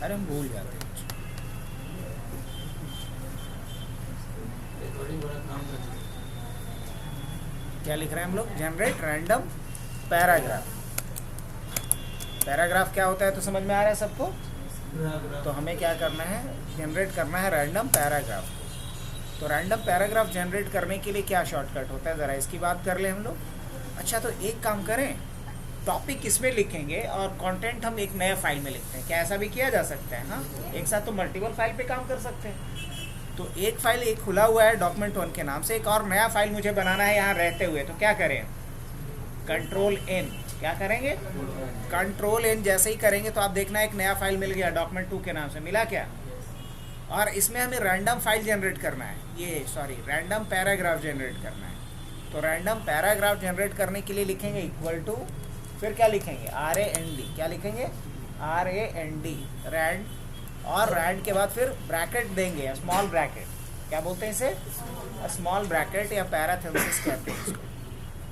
अरे हम भूल जाते हैं कुछ। क्या लिख रहे हैं हम लोग? Generate random paragraph. पैराग्राफ क्या होता है तो समझ में आ रहा है सबको? तो हमें क्या करना है? जनरेट करना है रैंडम पैराग्राफ को। तो रैंडम पैराग्राफ जनरेट करने के लिए क्या शॉर्टकट होता है, ज़रा इसकी बात कर ले हम लोग। अच्छा, तो एक काम करें, टॉपिक इसमें लिखेंगे और कंटेंट हम एक नया फाइल में लिखते हैं। क्या ऐसा भी किया जा सकता है? हाँ, एक साथ तो मल्टीपल फाइल पे काम कर सकते हैं। तो एक फाइल एक खुला हुआ है डॉक्यूमेंट 1 के नाम से, एक और नया फाइल मुझे बनाना है यहाँ रहते हुए। तो क्या करें? Control N. क्या करेंगे? कंट्रोल एन जैसे ही करेंगे तो आप देखना एक नया फाइल मिल गया डॉक्यूमेंट 2 के नाम से। मिला क्या? और इसमें हमें रैंडम फाइल जनरेट करना है, रैंडम पैराग्राफ जनरेट करना है। तो रैंडम पैराग्राफ जनरेट करने के लिए लिखेंगे इक्वल टू, फिर क्या लिखेंगे? RAND। क्या लिखेंगे? RAND, Rand. और रैंड के बाद फिर ब्रैकेट देंगे, स्मॉल ब्रैकेट। क्या बोलते हैं इसे? स्मॉल ब्रैकेट या पैराथेसिस कहते हैं इसको।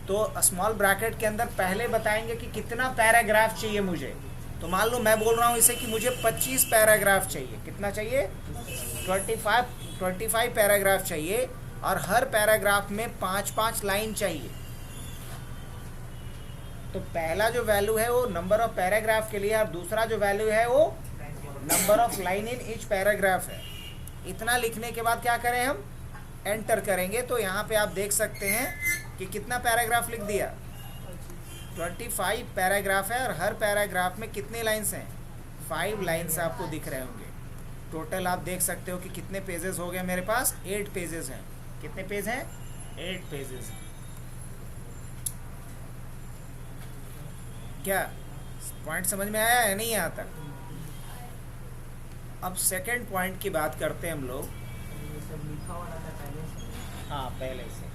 तो स्मॉल ब्रैकेट के अंदर पहले बताएंगे कि कितना पैराग्राफ चाहिए मुझे। तो मान लो मैं बोल रहा हूँ इसे कि मुझे 25 पैराग्राफ चाहिए। कितना चाहिए? 25 पैराग्राफ चाहिए, और हर पैराग्राफ में 5-5 लाइन चाहिए। तो पहला जो वैल्यू है वो नंबर ऑफ पैराग्राफ के लिए, और दूसरा जो वैल्यू है वो number of line in each paragraph है। इतना लिखने के बाद क्या करें हम? एंटर करेंगे। तो यहाँ पे आप देख सकते हैं कि कितना पैराग्राफ लिख दिया? 25 पैराग्राफ है, और हर पैराग्राफ में कितने लाइन्स हैं? 5 लाइन्स आपको दिख रहे होंगे। टोटल आप देख सकते हो कि कितने पेजेस हो गए मेरे पास? 8 पेजेस हैं। कितने पेज हैं? 8 पेजेस हैं। क्या पॉइंट समझ में आया है? नहीं यहाँ तक? अब सेकंड पॉइंट की बात करते हैं हम लोग। हाँ, पहले से।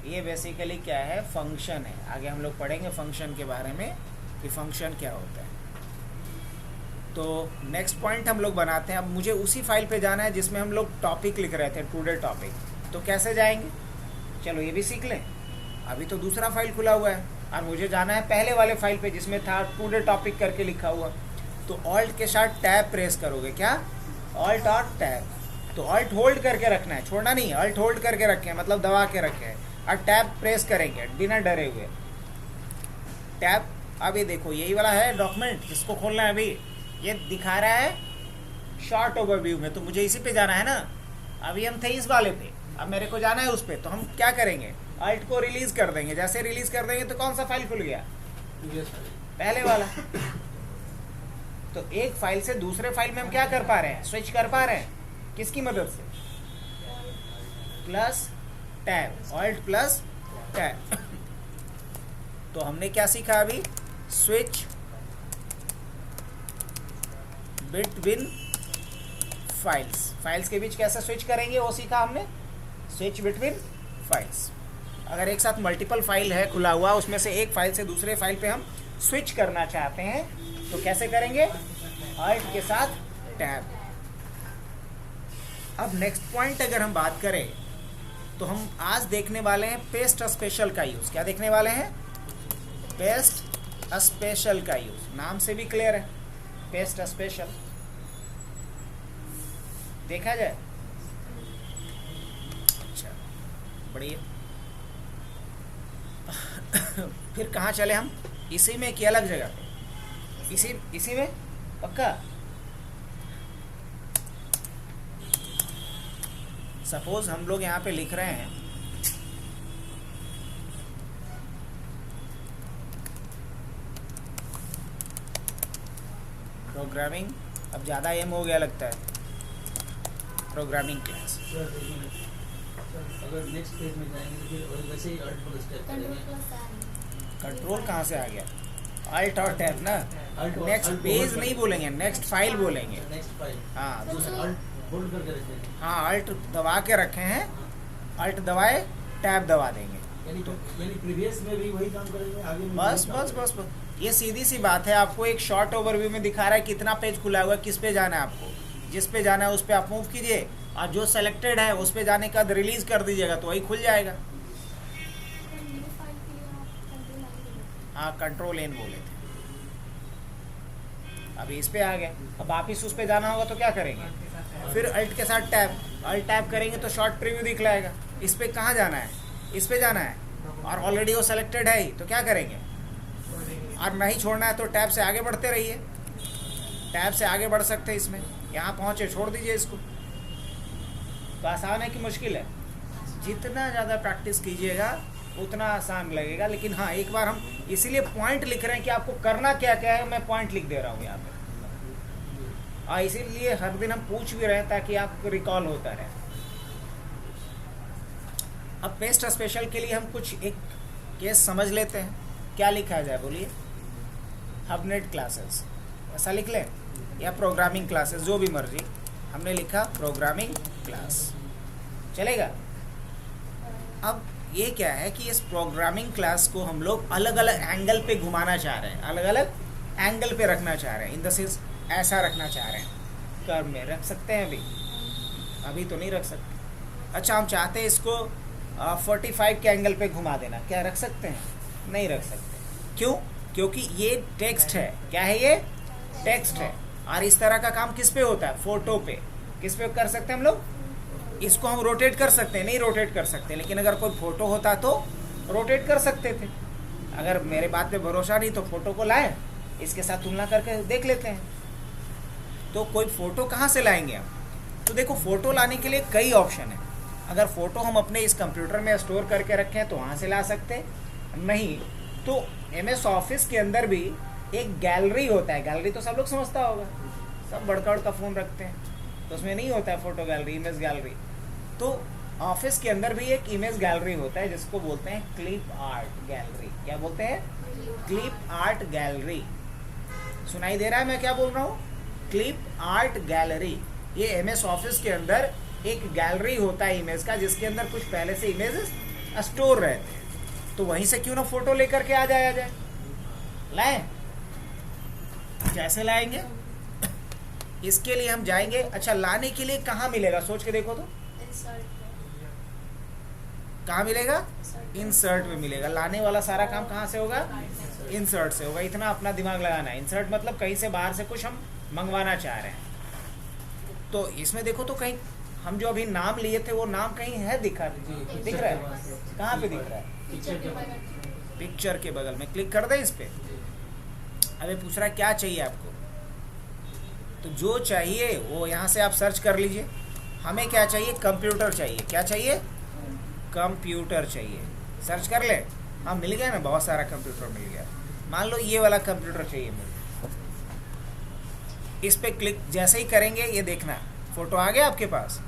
ये बेसिकली क्या है? फंक्शन है। आगे हम लोग पढ़ेंगे फंक्शन के बारे में कि फंक्शन क्या होता है। तो नेक्स्ट पॉइंट हम लोग बनाते हैं। अब मुझे उसी फाइल पे जाना है जिसमें हम लोग टॉपिक लिख रहे थे, टुडे टॉपिक। तो कैसे जाएंगे? चलो ये भी सीख लें। अभी तो दूसरा फाइल खुला हुआ है, और मुझे जाना है पहले वाले फाइल पे जिसमें था टुडे टॉपिक करके लिखा हुआ। तो ऑल्ट के साथ टैब प्रेस करोगे। क्या? ऑल्ट और टैब। तो ऑल्ट होल्ड करके रखना है, छोड़ना नहीं। ऑल्ट होल्ड करके रखें, मतलब दबा के रखें, और टैब प्रेस करेंगे बिना डरे हुए। टैब। अब ये देखो, यही वाला है डॉक्यूमेंट जिसको खोलना है। अभी ये दिखा रहा है शॉर्ट ओवरव्यू में, तो मुझे इसी पे जाना है ना। अभी हम थे इस वाले पे, अब मेरे को जाना है उस पे। तो हम क्या करेंगे? ऑल्ट को रिलीज कर देंगे। जैसे रिलीज कर देंगे तो कौन सा फाइल खुल गया? पहले वाला। तो एक फाइल से दूसरे फाइल में हम क्या कर पा रहे हैं? स्विच कर पा रहे हैं। किसकी मदद से? Plus tab, alt plus tab. तो हमने क्या सीखा अभी? Switch between files. फाइल्स के बीच कैसे स्विच करेंगे वो सीखा हमने। Switch between files. अगर एक साथ मल्टीपल फाइल है खुला हुआ, उसमें से एक फाइल से दूसरे फाइल पे हम स्विच करना चाहते हैं, तो कैसे करेंगे? ऑल्ट के साथ टैब। अब नेक्स्ट पॉइंट अगर हम बात करें तो हम आज देखने वाले हैं पेस्ट स्पेशल का यूज़। क्या देखने वाले हैं? पेस्ट स्पेशल का यूज़। नाम से भी क्लियर है, पेस्ट स्पेशल। देखा जाए। अच्छा, बढ़िया। फिर कहाँ चले हम? इसी में कि अलग जगह पे? इसी में पक्का। सपोज हम लोग यहाँ पे लिख रहे हैं प्रोग्रामिंग। अब ज़्यादा एम हो गया लगता है। Programming class. अगर नेक्स्ट पेज में जाएंगे और वैसे ही अल्ट प्लस टैब करेंगे। कंट्रोल कहाँ से आ गया? अल्ट और टैब ना। नेक्स्ट पेज नहीं बोलेंगे, नेक्स्ट फाइल बोलेंगे। Next file. हाँ, दूसरा अल्ट होल्ड करके रखते हैं। हाँ, अल्ट दबा के रखे हैं, अल्ट दबाए टैब दबा देंगे। यानी प्रीवियस में भी वही काम करेंगे, आगे में बस बस बस बस। ये सीधी सी बात है। आपको एक शॉर्ट ओवरव्यू में दिखा रहा है कितना पेज खुला हुआ है, किस पे जाना है आपको। जिस पे जाना है उस पे आप मूव कीजिए, और जो सेलेक्टेड है उस पे जाने के बाद रिलीज कर दीजिएगा तो वही खुल जाएगा। हाँ, कंट्रोल एन बोले थे। अभी इस पे आ गए, अब वापिस उस पे जाना होगा तो क्या करेंगे, फिर अल्ट के साथ टैब, अल्ट टैब करेंगे तो शॉर्ट प्रीव्यू दिखलाएगा। इस पे कहाँ जाना है, इस पे जाना है, और ऑलरेडी वो सेलेक्टेड है ही, तो क्या करेंगे, और नहीं छोड़ना है तो टैब से आगे बढ़ते रहिए, टैब से आगे बढ़ सकते हैं इसमें। यहाँ पहुँचे, छोड़ दीजिए इसको। तो आसान है कि मुश्किल है? जितना ज़्यादा प्रैक्टिस कीजिएगा उतना आसान लगेगा। लेकिन हाँ, एक बार हम इसीलिए पॉइंट लिख रहे हैं कि आपको करना क्या क्या है, मैं पॉइंट लिख दे रहा हूँ यहाँ पे। और इसीलिए हर दिन हम पूछ भी रहे हैं ताकि आपको रिकॉल होता रहे। अब पेस्ट स्पेशल के लिए हम कुछ एक केस समझ लेते हैं। क्या लिखा जाए बोलिए? हबनेट क्लासेस ऐसा लिख लें, या प्रोग्रामिंग क्लासेस, जो भी मर्जी। हमने लिखा प्रोग्रामिंग क्लास, चलेगा? अब ये क्या है कि इस प्रोग्रामिंग क्लास को हम लोग अलग अलग एंगल पे घुमाना चाह रहे हैं, अलग अलग एंगल पे रखना चाह रहे हैं। इन द सेंस ऐसा रखना चाह रहे हैं। कर्व में रख सकते हैं, अभी तो नहीं रख सकते। अच्छा, हम चाहते हैं इसको 45 के एंगल पे घुमा देना, क्या रख सकते हैं? नहीं रख सकते। क्यों? क्योंकि ये टेक्स्ट है। क्या है ये? टेक्स्ट है। और इस तरह का काम किस पे होता है? फोटो पे। किस पे कर सकते हैं हम लोग? इसको हम रोटेट कर सकते हैं, नहीं रोटेट कर सकते, लेकिन अगर कोई फोटो होता तो रोटेट कर सकते थे। अगर मेरे बात पे भरोसा नहीं तो फोटो को लाएं, इसके साथ तुलना करके देख लेते हैं। तो कोई फोटो कहाँ से लाएंगे हम? तो देखो, फोटो लाने के लिए कई ऑप्शन है। अगर फोटो हम अपने इस कंप्यूटर में स्टोर करके रखें तो वहाँ से ला सकते हैं, नहीं तो MS ऑफिस के अंदर भी एक गैलरी होता है। गैलरी तो सब लोग समझता होगा, सब बड़का बड़का फ़ोन रखते हैं, तो उसमें नहीं होता है फोटो गैलरी, इमेज गैलरी। तो ऑफिस के अंदर भी एक इमेज गैलरी होता है जिसको बोलते हैं क्लिप आर्ट गैलरी। क्या बोलते हैं? Clip art gallery. सुनाई दे रहा है मैं क्या बोल रहा हूँ? Clip art gallery. ये MS ऑफिस के अंदर एक गैलरी होता है इमेज का, जिसके अंदर कुछ पहले से इमेजेस स्टोर रहते हैं। तो वहीं से क्यों ना फोटो लेकर के आ जाए। लाएं? कैसे लाएंगे? इसके लिए हम जाएंगे। अच्छा, लाने के लिए कहाँ मिलेगा? सोच के देखो तो, कहाँ मिलेगा? इंसर्ट में मिलेगा। लाने वाला सारा काम कहाँ से होगा? इंसर्ट से होगा। इतना अपना दिमाग लगाना है। इंसर्ट मतलब कहीं से बाहर से कुछ हम मंगवाना चाह रहे हैं। तो इसमें देखो तो कहीं हम जो अभी नाम लिए थे वो नाम कहीं है, दिख रहा है? कहाँ पे दिख रहा है? पिक्चर के बगल में। क्लिक कर दें इस पे। अभी पूछ रहा है क्या चाहिए आपको, तो जो चाहिए वो यहाँ से आप सर्च कर लीजिए। हमें क्या चाहिए? कंप्यूटर चाहिए। क्या चाहिए? कंप्यूटर चाहिए। सर्च कर ले। हाँ, मिल गया ना, बहुत सारा कंप्यूटर मिल गया। मान लो ये वाला कंप्यूटर चाहिए मुझे। इस पे क्लिक जैसे ही करेंगे, ये देखना फोटो आ गया आपके पास,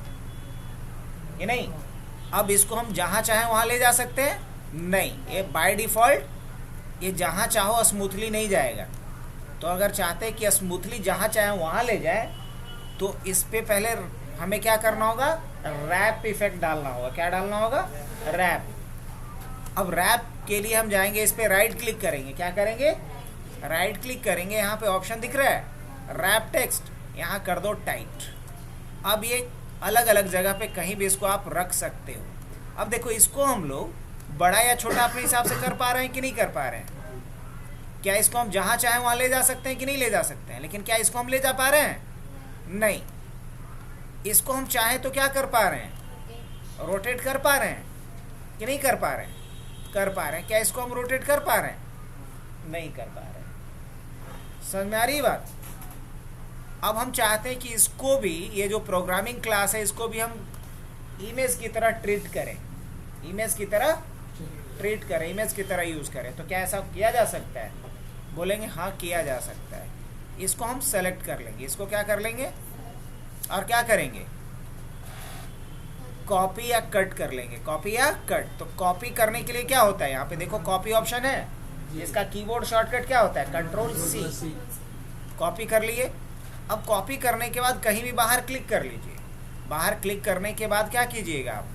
ये नहीं। अब इसको हम जहाँ चाहें वहाँ ले जा सकते हैं? नहीं, ये बाय डिफ़ॉल्ट ये जहाँ चाहो स्मूथली नहीं जाएगा। तो अगर चाहते हैं कि स्मूथली जहाँ चाहें वहाँ ले जाए, तो इस पे पहले हमें क्या करना होगा? रैप इफेक्ट डालना होगा। क्या डालना होगा? रैप। अब रैप के लिए हम जाएंगे, इस पे राइट क्लिक करेंगे। क्या करेंगे? राइट क्लिक करेंगे। यहाँ पे ऑप्शन दिख रहा है रैप टेक्स्ट, यहाँ कर दो टाइट। अब ये अलग अलग जगह पे कहीं भी इसको आप रख सकते हो। अब देखो, इसको हम लोग बड़ा या छोटा अपने हिसाब से कर पा रहे हैं कि नहीं कर पा रहे हैं? क्या इसको हम जहाँ चाहें वहाँ ले जा सकते हैं कि नहीं ले जा सकते हैं? लेकिन क्या इसको हम ले जा पा रहे हैं? नहीं। इसको हम चाहें तो क्या कर पा रहे हैं? रोटेट कर पा रहे हैं कि नहीं कर पा रहे हैं? कर पा रहे हैं। क्या इसको हम रोटेट कर पा रहे हैं? नहीं कर पा रहे हैं। समझ में आ रही बात? अब हम चाहते हैं कि इसको भी, ये जो प्रोग्रामिंग क्लास है, इसको भी हम इमेज की तरह ट्रीट करें, इमेज की तरह ट्रीट करें, इमेज की तरह यूज़ करें। तो क्या ऐसा किया जा सकता है? बोलेंगे हाँ, किया जा सकता है। इसको हम सेलेक्ट कर लेंगे। इसको क्या कर लेंगे और क्या करेंगे? कॉपी या कट कर लेंगे। कॉपी या कट। तो कॉपी करने के लिए क्या होता है? यहाँ पे देखो कॉपी ऑप्शन है, इसका कीबोर्ड शॉर्टकट क्या होता है? Ctrl+C। कॉपी कर लिए। अब कॉपी करने के बाद कहीं भी बाहर क्लिक कर लीजिए। बाहर क्लिक करने के बाद क्या कीजिएगा आप?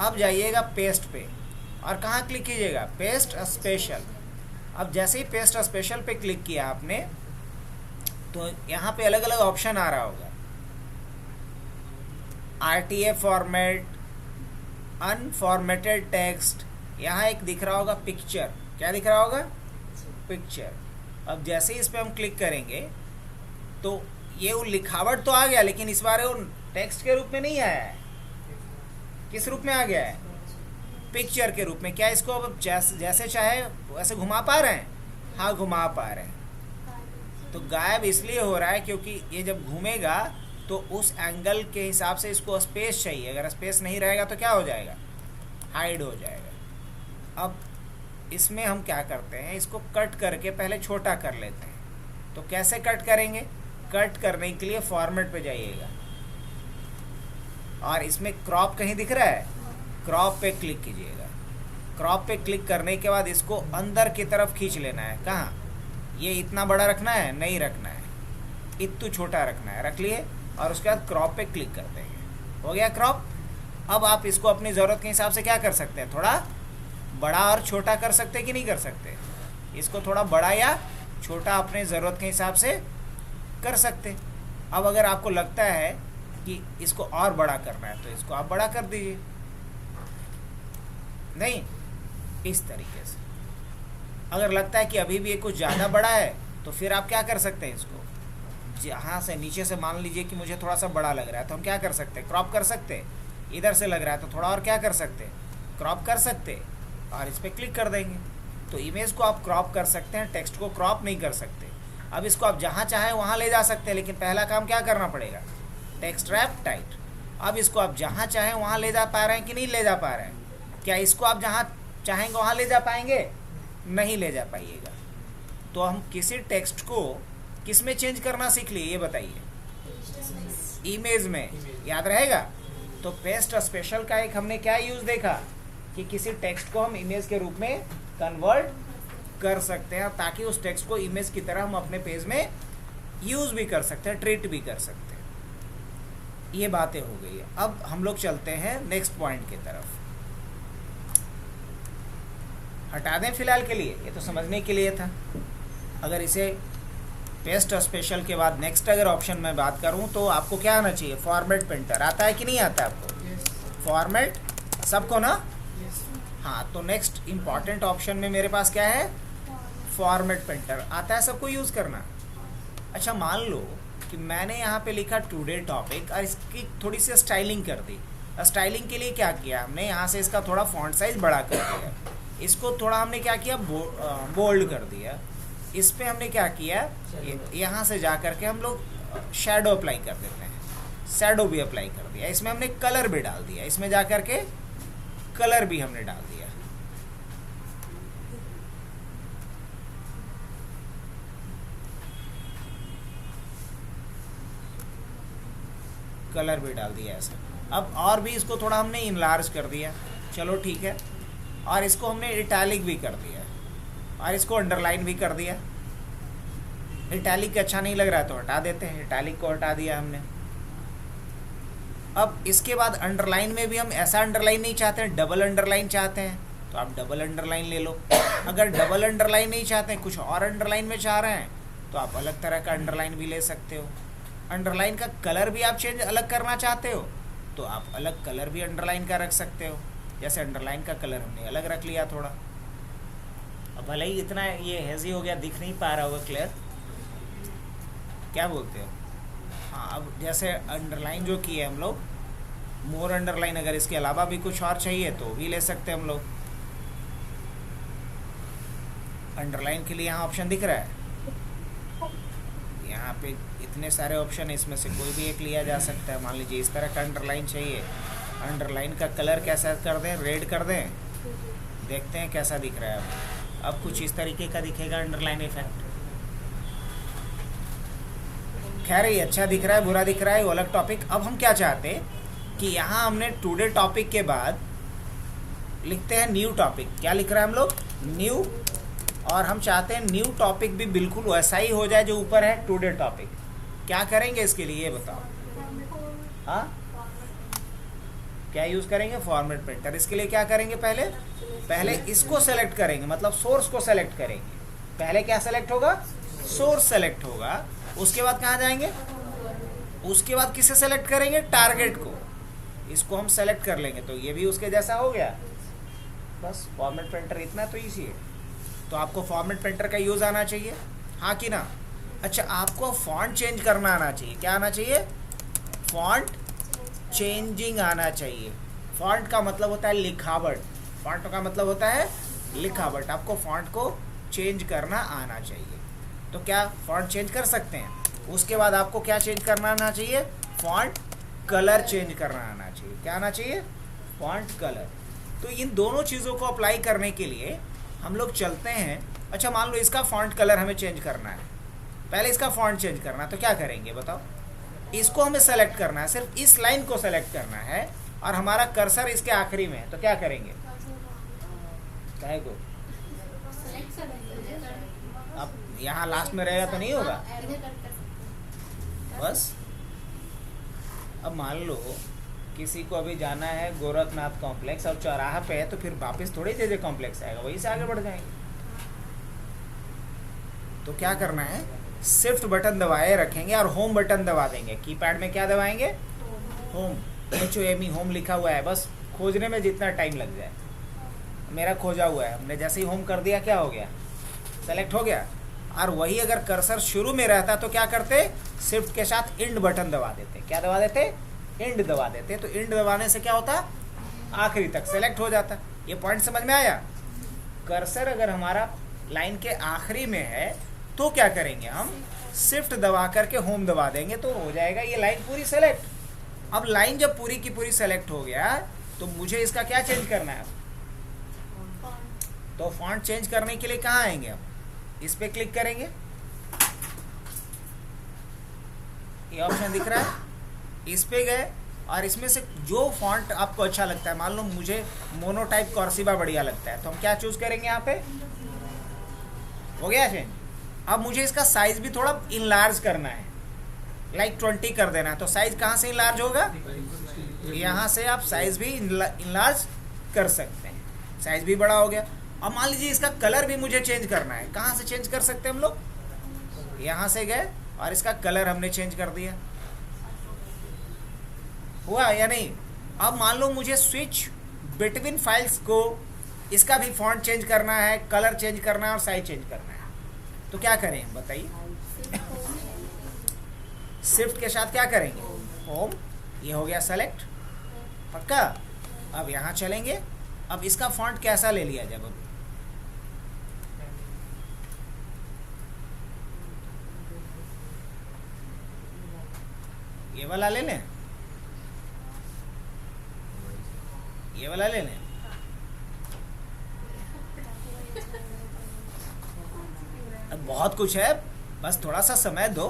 अब जाइएगा पेस्ट पे, और कहाँ क्लिक कीजिएगा? Paste special. अब जैसे ही पेस्ट स्पेशल पे क्लिक किया आपने, तो यहाँ पे अलग अलग ऑप्शन आ रहा होगा। RTA फॉर्मेट, अनफॉर्मेटेड टेक्स्ट, यहाँ एक दिख रहा होगा पिक्चर। क्या दिख रहा होगा? पिक्चर। अब जैसे ही इस पर हम क्लिक करेंगे तो ये वो लिखावट तो आ गया, लेकिन इस बार वो टेक्स्ट के रूप में नहीं आया है। किस रूप में आ गया है? पिक्चर के रूप में। क्या इसको अब जैसे चाहे वैसे घुमा पा रहे हैं? हाँ, घुमा पा रहे हैं। तो गायब इसलिए हो रहा है क्योंकि ये जब घूमेगा तो उस एंगल के हिसाब से इसको स्पेस चाहिए। अगर स्पेस नहीं रहेगा तो क्या हो जाएगा? हाइड हो जाएगा। अब इसमें हम क्या करते हैं, इसको कट करके पहले छोटा कर लेते हैं। तो कैसे कट करेंगे? कट करने के लिए फॉर्मेट पे जाइएगा और इसमें क्रॉप कहीं दिख रहा है, क्रॉप पे क्लिक कीजिएगा। क्रॉप पे क्लिक करने के बाद इसको अंदर की तरफ खींच लेना है। कहाँ? ये इतना बड़ा रखना है? नहीं रखना है, इतना छोटा रखना है। रख लिए और उसके बाद क्रॉप पे क्लिक कर देंगे। हो गया क्रॉप। अब आप इसको अपनी ज़रूरत के हिसाब से क्या कर सकते हैं, थोड़ा बड़ा और छोटा कर सकते कि नहीं कर सकते? इसको थोड़ा बड़ा या छोटा अपने ज़रूरत के हिसाब से कर सकते। अब अगर आपको लगता है कि इसको और बड़ा करना है तो इसको आप बड़ा कर दीजिए। नहीं, इस तरीके से। अगर लगता है कि अभी भी ये कुछ ज़्यादा बड़ा है तो फिर आप क्या कर सकते हैं, इसको जहाँ से नीचे से मान लीजिए कि मुझे थोड़ा सा बड़ा लग रहा है तो हम क्या कर सकते हैं, क्रॉप कर सकते हैं। इधर से लग रहा है तो थोड़ा और क्या कर सकते हैं, क्रॉप कर सकते हैं और इस पर क्लिक कर देंगे। तो इमेज को आप क्रॉप कर सकते हैं, टेक्स्ट को क्रॉप नहीं कर सकते। अब इसको आप जहाँ चाहें वहाँ ले जा सकते हैं, लेकिन पहला काम क्या करना पड़ेगा, टेक्स्ट रैप टाइट। अब इसको आप जहाँ चाहें वहाँ ले जा पा रहे हैं कि नहीं ले जा पा रहे हैं? क्या इसको आप जहाँ चाहेंगे वहाँ ले जा पाएंगे? नहीं ले जा पाइएगा। तो हम किसी टेक्स्ट को किस में चेंज करना सीख लिए, ये बताइए? इमेज में। याद रहेगा? तो पेस्ट स्पेशल का एक हमने क्या यूज़ देखा कि किसी टेक्स्ट को हम इमेज के रूप में कन्वर्ट कर सकते हैं ताकि उस टेक्स्ट को इमेज की तरह हम अपने पेज में यूज़ भी कर सकते हैं, ट्रीट भी कर सकते हैं। ये बातें हो गई है। अब हम लोग चलते हैं नेक्स्ट पॉइंट की तरफ। हटा दें फिलहाल के लिए, ये तो समझने के लिए था। अगर इसे पेस्ट स्पेशल के बाद नेक्स्ट अगर ऑप्शन में बात करूं तो आपको क्या आना चाहिए, फॉर्मेट पेंटर। आता है कि नहीं आता आपको? फॉर्मेट सबको ना? हाँ, तो नेक्स्ट इम्पॉर्टेंट ऑप्शन में मेरे पास क्या है, फॉर्मेट पेंटर। आता है सबको यूज़ करना? अच्छा, मान लो कि मैंने यहाँ पे लिखा टुडे टॉपिक और इसकी थोड़ी सी स्टाइलिंग कर दी। स्टाइलिंग के लिए क्या किया हमने, यहाँ से इसका थोड़ा फॉन्ट साइज बड़ा कर दिया, इसको थोड़ा हमने क्या किया, बोल्ड कर दिया। इस पे हमने क्या किया, यहाँ से जा करके हम लोग शैडो अप्लाई कर देते हैं, शैडो भी अप्लाई कर दिया। इसमें हमने कलर भी डाल दिया, इसमें जा करके कलर भी हमने डाल दिया। कलर भी डाल दिया ऐसा। अब और भी इसको थोड़ा हमने इनलार्ज कर दिया, चलो ठीक है। और इसको हमने इटैलिक भी कर दिया और इसको अंडरलाइन भी कर दिया। इटैलिक अच्छा नहीं लग रहा है तो हटा देते हैं, इटैलिक को हटा दिया हमने। अब इसके बाद अंडरलाइन में भी हम ऐसा अंडरलाइन नहीं चाहते हैं, डबल अंडरलाइन चाहते हैं तो आप डबल अंडरलाइन ले लो। अगर डबल अंडरलाइन नहीं चाहते हैं, कुछ और अंडरलाइन में चाह रहे हैं तो आप अलग तरह का अंडरलाइन भी ले सकते हो। अंडरलाइन का कलर भी आप चेंज अलग करना चाहते हो तो आप अलग कलर भी अंडरलाइन का रख सकते हो। जैसे अंडरलाइन का कलर हमने अलग रख लिया थोड़ा। अब भले ही इतना ये हेजी हो गया, दिख नहीं पा रहा होगा क्लियर, क्या बोलते हो? हाँ, अब जैसे अंडरलाइन जो की है हम लोग, मोर अंडरलाइन, अगर इसके अलावा भी कुछ और चाहिए तो भी ले सकते हैं हम लोग। अंडरलाइन के लिए यहाँ ऑप्शन दिख रहा है, यहाँ पे इतने सारे ऑप्शन है, इसमें से कोई भी एक लिया जा सकता है। मान लीजिए इस तरह का अंडरलाइन चाहिए, अंडरलाइन का कलर कैसा कर दें, रेड कर दें, देखते हैं कैसा दिख रहा है। अब कुछ इस तरीके का दिखेगा अंडरलाइन इफेक्ट। खैर ये अच्छा दिख रहा है, बुरा दिख रहा है, वो अलग टॉपिक। अब हम क्या चाहते हैं कि यहाँ हमने टुडे टॉपिक के बाद लिखते हैं न्यू टॉपिक। क्या लिख रहा है हम लोग, न्यू। और हम चाहते हैं न्यू टॉपिक भी बिल्कुल वैसा ही हो जाए जो ऊपर है टुडे टॉपिक। क्या करेंगे इसके लिए ये बताओ? हाँ, क्या यूज़ करेंगे, फॉर्मेट पेंटर। इसके लिए क्या करेंगे, पहले इसको सेलेक्ट करेंगे, मतलब सोर्स को सेलेक्ट करेंगे। पहले क्या सेलेक्ट होगा, सोर्स सेलेक्ट होगा। उसके बाद कहाँ जाएंगे, उसके बाद किसे सेलेक्ट करेंगे, टारगेट को। इसको हम सेलेक्ट कर लेंगे तो ये भी उसके जैसा हो गया। बस फॉर्मेट पेंटर इतना तो ईजी है। तो आपको फॉर्मेट पेंटर का यूज़ आना चाहिए, हाँ कि ना? अच्छा, आपको फॉन्ट चेंज करना आना चाहिए। क्या आना चाहिए? फॉन्ट चेंजिंग आना चाहिए। फॉन्ट का मतलब होता है लिखावट। फॉन्ट का मतलब होता है लिखावट। आपको फॉन्ट को चेंज करना आना चाहिए। तो क्या फॉन्ट चेंज कर सकते हैं? उसके बाद आपको क्या चेंज करना आना चाहिए? फॉन्ट कलर चेंज करना आना चाहिए। क्या आना चाहिए? Font colour. तो इन दोनों चीज़ों को अप्लाई करने के लिए हम लोग चलते हैं। अच्छा, मान लो इसका फॉन्ट कलर हमें चेंज करना है, पहले इसका फॉन्ट चेंज करना है, तो क्या करेंगे बताओ? इसको हमें सेलेक्ट करना है, सिर्फ इस लाइन को सेलेक्ट करना है और हमारा कर्सर इसके आखिरी में है, तो क्या करेंगे? क्या को अब यहाँ लास्ट में रहेगा तो नहीं होगा बस। अब मान लो किसी को अभी जाना है गोरखनाथ कॉम्प्लेक्स और चौराहा पे है, तो फिर वापस थोड़ी जे कॉम्प्लेक्स आएगा, वहीं से आगे बढ़ जाएंगे। तो क्या करना है? शिफ्ट बटन दबाए रखेंगे और होम बटन दबा देंगे। कीपैड में क्या दबाएंगे? होम, HOME, होम लिखा हुआ है। बस खोजने में जितना टाइम लग जाए। मेरा खोजा हुआ है, हमने जैसे ही होम कर दिया क्या हो गया? सेलेक्ट हो गया। और वही अगर कर्सर शुरू में रहता तो क्या करते? शिफ्ट के साथ इंड बटन दबा देते। क्या दबा देते? इंड दबा देते। तो इंड दबाने से क्या होता? आखिरी तक सेलेक्ट हो जाता। ये पॉइंट समझ में आया? कर्सर अगर हमारा लाइन के आखिरी में है तो क्या करेंगे? हम शिफ्ट दबा करके होम दबा देंगे, तो हो जाएगा ये लाइन पूरी सेलेक्ट। अब लाइन जब पूरी की पूरी सेलेक्ट हो गया तो मुझे इसका क्या चेंज करना है? तो फॉन्ट चेंज करने के लिए कहाँ आएंगे? हम इस पे क्लिक करेंगे, ये ऑप्शन दिख रहा है, इस पे गए और इसमें से जो फॉन्ट आपको अच्छा लगता है, मान लो मुझे मोनोटाइप कर्सिवा बढ़िया लगता है, तो हम क्या चूज करेंगे? यहाँ पे हो गया चेंज। अब मुझे इसका साइज भी थोड़ा इनलार्ज करना है, लाइक 20 कर देना है, तो साइज कहाँ से इनलार्ज होगा? यहाँ से आप साइज भी इनलार्ज कर सकते हैं। साइज भी बड़ा हो गया। अब मान लीजिए इसका कलर भी मुझे चेंज करना है, कहाँ से चेंज कर सकते हैं हम लोग? यहाँ से गए और इसका कलर हमने चेंज कर दिया। हुआ या नहीं? अब मान लो मुझे स्विच बिटवीन फाइल्स को, इसका भी फॉन्ट चेंज करना है, कलर चेंज करना है और साइज चेंज करना है, तो क्या करें बताइए? शिफ्ट के साथ क्या करेंगे? होम, ये हो गया सेलेक्ट, पक्का। अब यहाँ चलेंगे। अब इसका फॉन्ट कैसा ले लिया जाए? ये वाला ले लें, ये वाला ले लें। अब बहुत कुछ है, बस थोड़ा सा समय दो।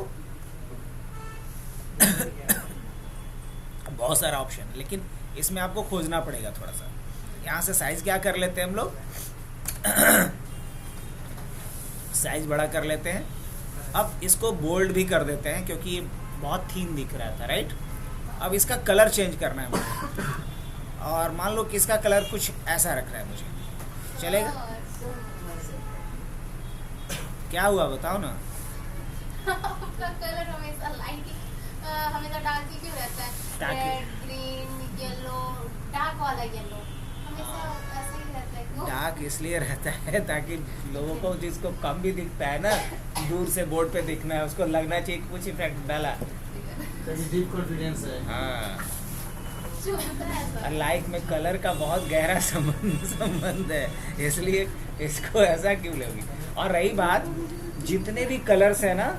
बहुत सारा ऑप्शन, लेकिन इसमें आपको खोजना पड़ेगा थोड़ा सा। यहाँ से साइज क्या कर लेते हैं हम लोग? साइज बड़ा कर लेते हैं। अब इसको बोल्ड भी कर देते हैं क्योंकि ये बहुत थीन दिख रहा था, राइट? अब इसका कलर चेंज करना है मुझे, और मान लो कि इसका कलर कुछ ऐसा रख रहा है मुझे, चलेगा? क्या हुआ बताओ ना? आपका कलर हमेशा लाइट, हमेशा डार्क ही क्यों रहता है? रेड, ग्रीन, येलो, डार्क वाला येलो हमेशा ऐसे ही रहता है। क्यों? डार्क इसलिए रहता है ताकि लोगों को जिसको कम भी दिखता है ना, दूर से बोर्ड पे दिखना है, उसको लगना चाहिए कि कुछ इफेक्ट डाला। डीप कॉन्फिडेंस है। हाँ, जो होता है ऐसा। लाइफ में कलर का बहुत गहरा संबंध है, इसलिए इसको ऐसा क्यों लोगी? और रही बात, जितने भी कलर्स है ना,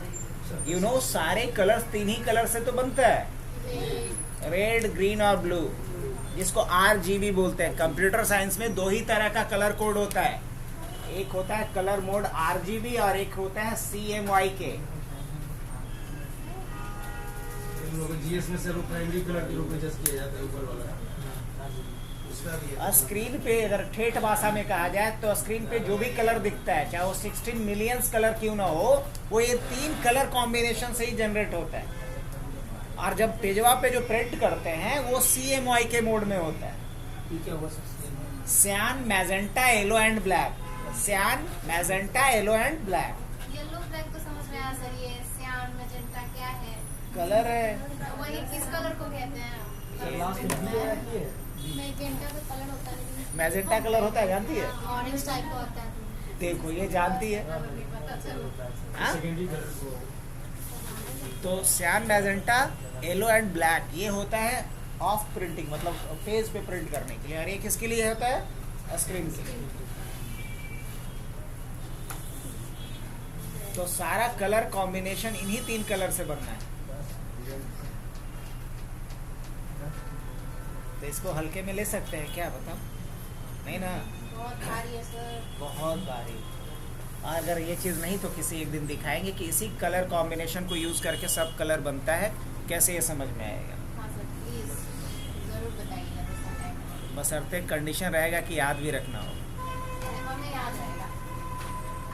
यू नो, सारे कलर्स 3 ही कलर से तो बनता है, रेड, ग्रीन और ब्लू, जिसको RGB बोलते हैं। कंप्यूटर साइंस में 2 ही तरह का कलर कोड होता है, एक होता है कलर मोड RGB और एक होता है CMYK। जीएस में से प्राइमरी कलर के रूप में जस्ट किया जाता है ऊपर वाला, उसका भी है। स्क्रीन पे अगर ठेठ भाषा में कहा जाए तो स्क्रीन पे जो भी कलर दिखता है, चाहे वो 16 मिलियंस कलर क्यों ना हो, वो ये 3 कलर कॉम्बिनेशन से ही जनरेट होता है। और जब पेजवा पे जो प्रिंट करते हैं वो CMYK मोड में होता है। ये क्या हुआ सर? सियान, मैजेंटा, येलो एंड ब्लैक। सियान, magenta, yellow and black. Yellow black तो समझ में आया सर, ये सियान मैजेंटा क्या है? कलर है, वही किस कलर को कहते हैं? मैजेंटा तो कलर होता है, मैजेंटा कलर होता है, जानती है? ऑरेंज टाइप का होता है। देखो ये जानती है। पता चलो। हाँ? सेकेंडरी कलर को तो सियान, मैजेंटा, येलो एंड ब्लैक ये होता है ऑफ प्रिंटिंग, मतलब पेज पे प्रिंट करने के लिए, और ये किसके लिए होता है? स्क्रीन के लिए। तो सारा कलर कॉम्बिनेशन इन्हीं 3 कलर से बनना है। तो इसको हल्के में ले सकते हैं क्या, बताओ? नहीं ना, बहुत भारी है सर, बहुत भारी। अगर ये चीज़ नहीं तो किसी एक दिन दिखाएंगे कि इसी कलर कॉम्बिनेशन को यूज़ करके सब कलर बनता है, कैसे ये समझ में आएगा। हाँ सर प्लीज़ ज़रूर बताइएगा दोस्तों टाइम। बशर्ते कंडीशन रहेगा कि याद भी रखना हो। हमें याद रहेगा,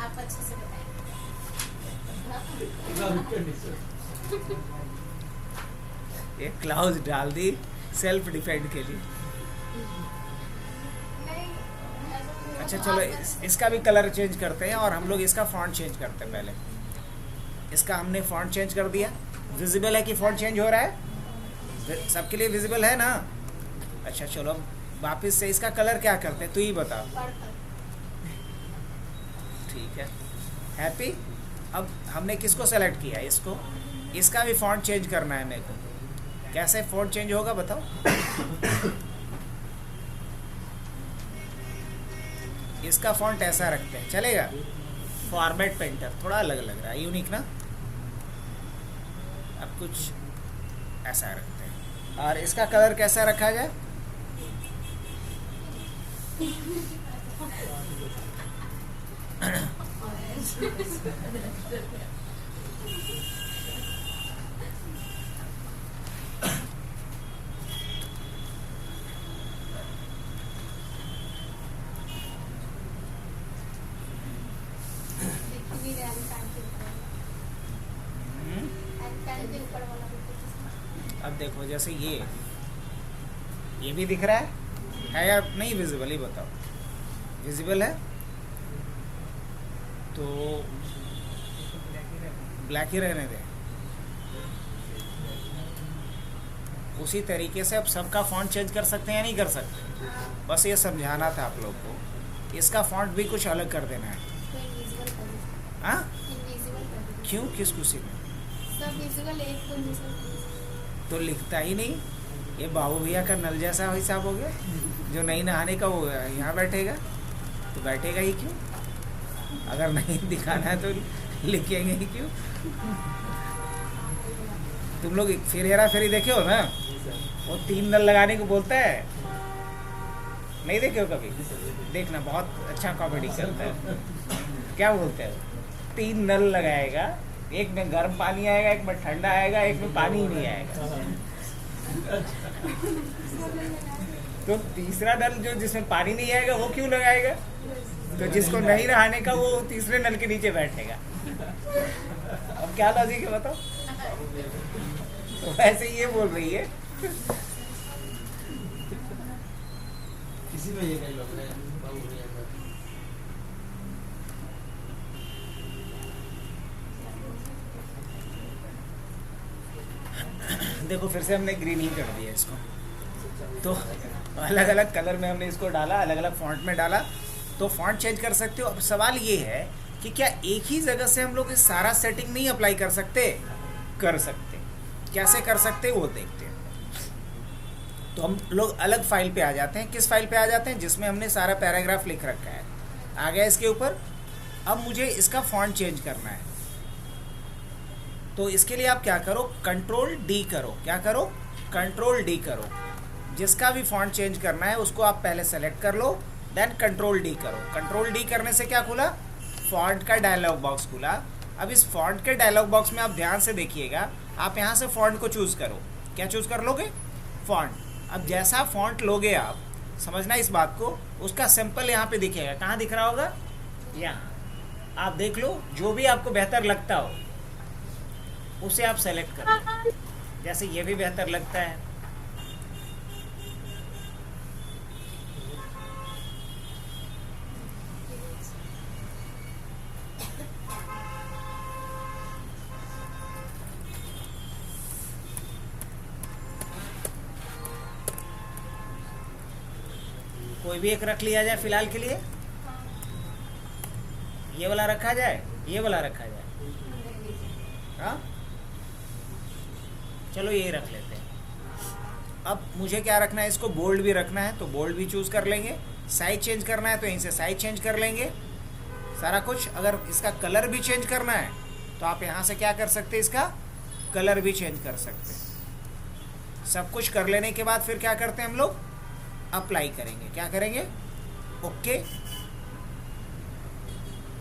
आप अच्छे से बताएंगे। ये क्लाउज डाल दी सेल्फ डिफेंड के लिए। अच्छा चलो इसका भी कलर चेंज करते हैं, और हम लोग इसका फॉन्ट चेंज करते हैं। पहले इसका हमने फॉन्ट चेंज कर दिया। विजिबल है कि फॉन्ट चेंज हो रहा है? सबके लिए विजिबल है ना? अच्छा चलो अब वापस से इसका कलर क्या करते हैं, तू ही बता। ठीक है, हैप्पी। अब हमने किसको सेलेक्ट किया? इसको। इसका भी फॉन्ट चेंज करना है मेरे को। कैसे फॉन्ट चेंज होगा बताओ? इसका फॉन्ट ऐसा रखते हैं, चलेगा? फॉर्मेट पेंटर थोड़ा अलग लग रहा है, यूनिक ना। अब कुछ ऐसा रखते हैं, और इसका कलर कैसा रखा जाए? अब देखो जैसे ये भी दिख रहा है या नहीं विजिबल? ही बताओ, विजिबल है तो ब्लैक ही रहने दें। उसी तरीके से अब सबका फॉन्ट चेंज कर सकते हैं या नहीं कर सकते? बस ये समझाना था आप लोग को। इसका फॉन्ट भी कुछ अलग कर देना है। हाँ क्यों, किस खुशी में? सब विजिबल, एक तो विजिबल तो लिखता ही नहीं। ये बाबू भैया का नल जैसा हिसाब हो गया। जो नहीं नहाने का वो यहाँ बैठेगा, तो बैठेगा ही क्यों? अगर नहीं दिखाना है तो लिखेंगे ही क्यों? तुम लोग फिर हेरा फेरी देखे हो ना? वो 3 नल लगाने को बोलता है, नहीं देखे हो कभी? देखना, बहुत अच्छा कॉमेडी करता है। क्या बोलते हैं? 3 नल लगाएगा, एक में गर्म पानी आएगा, एक में ठंडा आएगा, एक में पानी ही नहीं आएगा। तो तीसरा नल जो जिसमें पानी नहीं आएगा वो क्यों लगाएगा? तो जिसको नहीं नहाने का वो तीसरे नल के नीचे बैठेगा। अब क्या लॉजिक है बताओ? तो वैसे ये बोल रही है। किसी में ये नहीं लग रहा है बाबू भैया का। देखो फिर से हमने ग्रीन ही कर दिया इसको। तो अलग अलग कलर में हमने इसको डाला, अलग अलग फॉन्ट में डाला, तो फॉन्ट चेंज कर सकते हो। अब सवाल ये है कि क्या एक ही जगह से हम लोग इस सारा सेटिंग नहीं अप्लाई कर सकते? कर सकते। कैसे कर सकते वो देखते हैं। तो हम लोग अलग फाइल पे आ जाते हैं। किस फाइल पे आ जाते हैं? जिसमें हमने सारा पैराग्राफ लिख रखा है। आ गया इसके ऊपर। अब मुझे इसका फॉन्ट चेंज करना है, तो इसके लिए आप क्या करो? कंट्रोल डी करो। क्या करो? कंट्रोल डी करो। जिसका भी फॉन्ट चेंज करना है उसको आप पहले सेलेक्ट कर लो, देन कंट्रोल डी करो। कंट्रोल डी करने से क्या खुला? फॉन्ट का डायलॉग बॉक्स खुला। अब इस फॉन्ट के डायलॉग बॉक्स में आप ध्यान से देखिएगा, आप यहाँ से फॉन्ट को चूज़ करो। क्या चूज़ कर लोगे? फॉन्ट। अब जैसा फॉन्ट लोगे आप, समझना इस बात को, उसका सिंपल यहाँ पे दिखेगा। कहाँ दिख रहा होगा? यहाँ। आप देख लो, जो भी आपको बेहतर लगता हो उसे आप सेलेक्ट कर लो। जैसे ये भी बेहतर लगता है। कोई भी एक रख लिया जाए फिलहाल के लिए। ये वाला रखा जाए, ये वाला रखा जाए। हाँ चलो यही रख लेते हैं। अब मुझे क्या रखना है, इसको बोल्ड भी रखना है तो बोल्ड भी चूज़ कर लेंगे, साइज चेंज करना है तो यहीं से साइज चेंज कर लेंगे, सारा कुछ। अगर इसका कलर भी चेंज करना है तो आप यहाँ से क्या कर सकते हैं, इसका कलर भी चेंज कर सकते हैं। सब कुछ कर लेने के बाद फिर क्या करते हैं हम लोग, अप्लाई करेंगे। क्या करेंगे, ओके।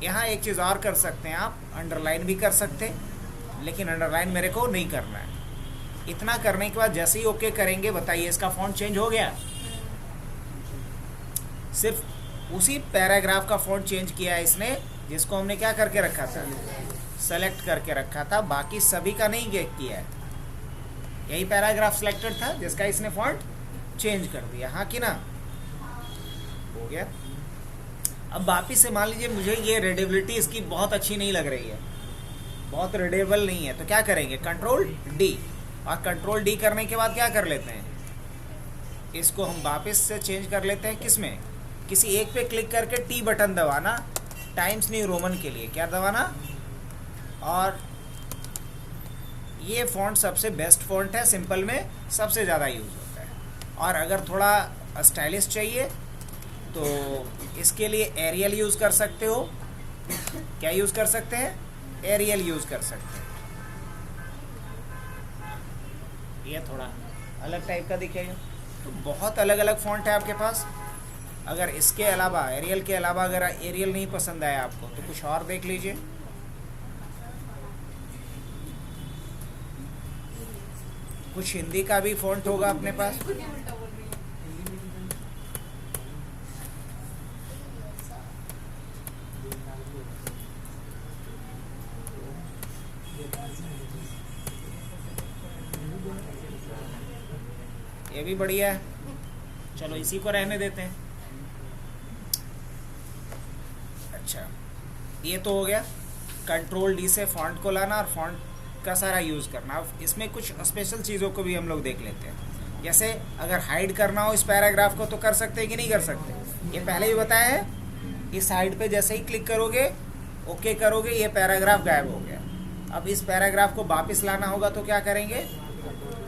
यहाँ एक चीज़ और कर सकते हैं आप, अंडरलाइन भी कर सकते हैं, लेकिन अंडरलाइन मेरे को नहीं करना है। इतना करने के बाद जैसे ही ओके करेंगे, बताइए इसका फॉन्ट चेंज हो गया। सिर्फ उसी पैराग्राफ का फॉन्ट चेंज किया है इसने, जिसको हमने क्या करके रखा था, सेलेक्ट करके रखा था, बाकी सभी का नहीं किया है। यही पैराग्राफ सिलेक्टेड था जिसका इसने फॉन्ट चेंज कर दिया, हाँ कि ना, हो गया। अब वापिस से मान लीजिए मुझे ये रीडेबिलिटी इसकी बहुत अच्छी नहीं लग रही है, बहुत रीडेबल नहीं है, तो क्या करेंगे, कंट्रोल डी। और कंट्रोल डी करने के बाद क्या कर लेते हैं, इसको हम वापस से चेंज कर लेते हैं। किस में, किसी एक पे क्लिक करके टी बटन दबाना, टाइम्स न्यू रोमन के लिए क्या दबाना। और ये फ़ॉन्ट सबसे बेस्ट फ़ॉन्ट है, सिंपल में सबसे ज़्यादा यूज़ होता है। और अगर थोड़ा स्टाइलिश चाहिए तो इसके लिए एरियल यूज़ कर सकते हो। क्या यूज़ कर सकते हैं, एरियल यूज़ कर सकते हैं। ये थोड़ा अलग टाइप का दिखेगा। तो बहुत अलग अलग फ़ॉन्ट है आपके पास। अगर इसके अलावा, एरियल के अलावा अगर एरियल नहीं पसंद आया आपको तो कुछ और देख लीजिए। कुछ हिंदी का भी फ़ॉन्ट होगा अपने पास। ये भी बढ़िया है, चलो इसी को रहने देते हैं। अच्छा, ये तो हो गया, कंट्रोल डी से फॉन्ट को लाना और फॉन्ट का सारा यूज़ करना। अब इसमें कुछ स्पेशल चीज़ों को भी हम लोग देख लेते हैं। जैसे अगर हाइड करना हो इस पैराग्राफ को तो कर सकते हैं कि नहीं कर सकते, ये पहले भी बताया है। इस साइड पे जैसे ही क्लिक करोगे, ओके करोगे, ये पैराग्राफ गायब हो गया। अब इस पैराग्राफ को वापस लाना होगा तो क्या करेंगे,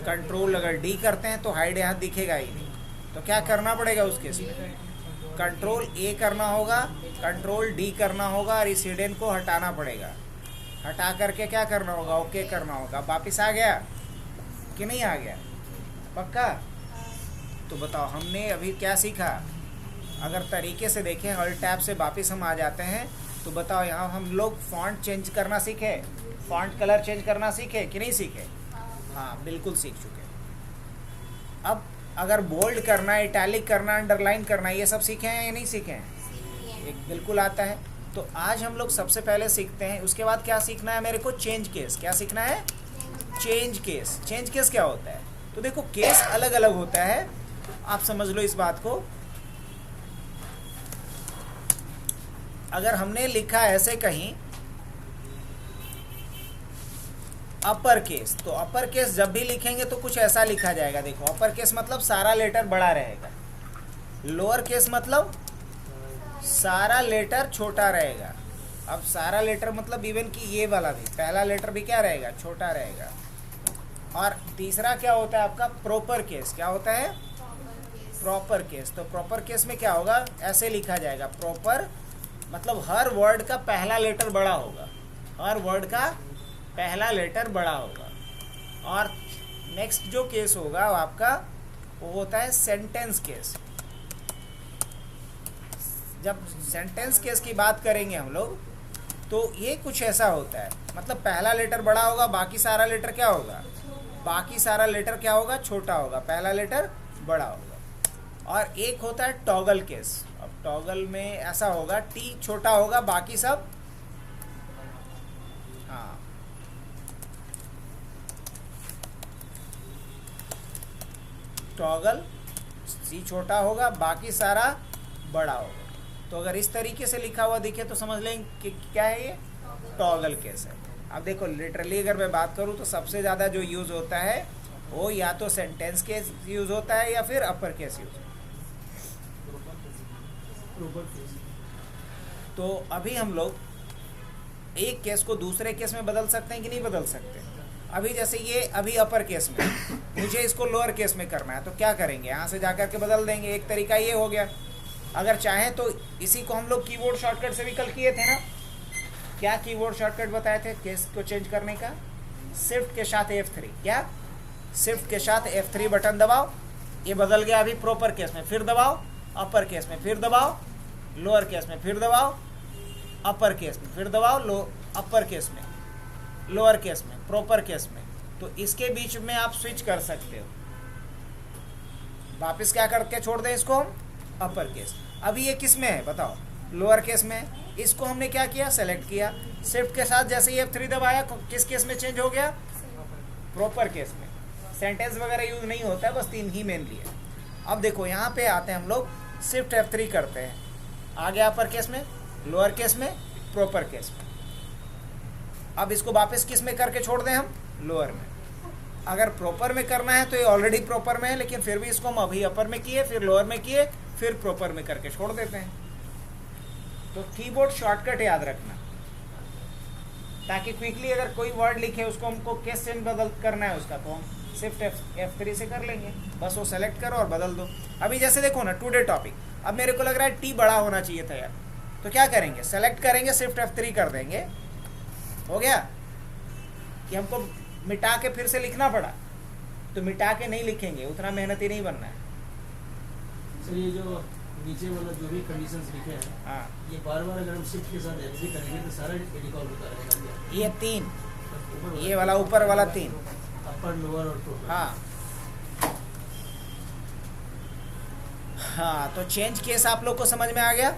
कंट्रोल अगर डी करते हैं तो हाइड यहाँ दिखेगा ही नहीं, तो क्या करना पड़ेगा उस केस में, कंट्रोल ए करना होगा, कंट्रोल डी करना होगा और इस हिडन को हटाना पड़ेगा। हटा करके क्या करना होगा, ओके करना होगा। वापिस आ गया कि नहीं आ गया, पक्का। तो बताओ हमने अभी क्या सीखा। अगर तरीके से देखें, ऑल्ट टैब से वापस हम आ जाते हैं तो बताओ यहाँ हम लोग फॉन्ट चेंज करना सीखे, फॉन्ट कलर चेंज करना सीखे कि नहीं सीखे। हाँ, बिल्कुल सीख चुके। अब अगर बोल्ड करना, इटैलिक करना, अंडरलाइन करना, ये सब सीखे हैं या नहीं सीखे हैं, एक बिल्कुल आता है। तो आज हम लोग सबसे पहले सीखते हैं। उसके बाद क्या सीखना है मेरे को, चेंज केस। क्या सीखना है, चेंज केस। चेंज केस क्या होता है, तो देखो केस अलग अलग होता है, आप समझ लो इस बात को। अगर हमने लिखा ऐसे कहीं अपर केस, तो अपर केस जब भी लिखेंगे तो कुछ ऐसा लिखा जाएगा। देखो अपर केस मतलब सारा लेटर बड़ा रहेगा, लोअर केस मतलब सारा लेटर छोटा रहेगा। अब सारा लेटर मतलब इवन कि ये वाला भी, पहला लेटर भी क्या रहेगा, छोटा रहेगा। और तीसरा क्या होता है आपका, प्रॉपर केस। क्या होता है, प्रॉपर केस। तो प्रॉपर केस में क्या होगा, ऐसे लिखा जाएगा। प्रॉपर मतलब हर वर्ड का पहला लेटर बड़ा होगा, हर वर्ड का पहला लेटर बड़ा होगा। और नेक्स्ट जो केस होगा वो आपका वो होता है सेंटेंस केस। जब सेंटेंस केस की बात करेंगे हम लोग तो ये कुछ ऐसा होता है, मतलब पहला लेटर बड़ा होगा, बाकी सारा लेटर क्या होगा, बाकी सारा लेटर क्या होगा, छोटा होगा, पहला लेटर बड़ा होगा। और एक होता है टॉगल केस। अब टॉगल में ऐसा होगा, टी छोटा होगा, बाकी सब, हाँ, टॉगल सी छोटा होगा, बाकी सारा बड़ा होगा। तो अगर इस तरीके से लिखा हुआ दिखे तो समझ लें कि क्या है, ये टॉगल केस है। अब देखो लिटरली अगर मैं बात करूँ तो सबसे ज़्यादा जो यूज़ होता है वो या तो सेंटेंस केस यूज़ होता है या फिर अपर केस यूज़ होता है। तो अभी हम लोग एक केस को दूसरे केस में बदल सकते हैं कि नहीं बदल सकते। अभी जैसे ये अभी अपर केस में, मुझे इसको लोअर केस में करना है, तो क्या करेंगे, यहाँ से जाकर के बदल देंगे। एक तरीका ये हो गया। अगर चाहें तो इसी को हम लोग कीबोर्ड शॉर्टकट से भी कल किए थे ना। क्या कीबोर्ड शॉर्टकट बताए थे केस को चेंज करने का? शिफ्ट के साथ F3। क्या? शिफ्ट के साथ F3 बटन दबाओ, ये बदल गया अभी प्रॉपर केस में। फिर दबाओ अपर केस में, फिर दबाओ लोअर केस में, फिर दबाओ अपर केस में, फिर दबाओ अपर केस में, लोअर केस में, प्रॉपर केस में। तो इसके बीच में आप स्विच कर सकते हो। वापस क्या करके छोड़ दें इसको हम? Upper case. अभी ये किस में है बताओ? लोअर केस में। इसको हमने क्या किया? सेलेक्ट किया। शिफ्ट के साथ जैसे ही F3 दबाया, किस केस में चेंज हो गया? प्रॉपर केस में। सेंटेंस वगैरह यूज नहीं होता है, बस 3 ही मेनली है। अब देखो यहाँ पे आते हैं हम लोग, शिफ्ट F3 करते हैं, आ गया अपर केस में, लोअर केस में, प्रॉपर केस में। अब इसको वापस किस में करके छोड़ दें हम? लोअर में। अगर प्रॉपर में करना है तो ये ऑलरेडी प्रॉपर में है, लेकिन फिर भी इसको हम अभी अपर में किए, फिर लोअर में किए, फिर प्रॉपर में करके छोड़ देते हैं। तो कीबोर्ड शॉर्टकट याद रखना, ताकि क्विकली अगर कोई वर्ड लिखे उसको हमको केस चेंज बदल करना है उसका, तो हम शिफ्ट F3 से कर लेंगे। बस वो सेलेक्ट करो और बदल दो। अभी जैसे देखो ना, टुडे टॉपिक, अब मेरे को लग रहा है टी बड़ा होना चाहिए था यार, तो क्या करेंगे? सेलेक्ट करेंगे, शिफ्ट F3 कर देंगे, हो गया। कि हमको मिटा के फिर से लिखना पड़ा, तो मिटा के नहीं लिखेंगे, उतना मेहनती नहीं बनना है। सर ये जो नीचे वाला जो भी कंडीशंस लिखे हैं, हाँ, ये बार बार अगर हम शिफ्ट के साथ F3 करेंगे तो सारा रिकॉल होता रहेगा। ये 3, ये वाला ऊपर वाला 3, अपर लोअर और प्रॉपर। हाँ हाँ। तो चेंज केस आप लोग को समझ में आ गया।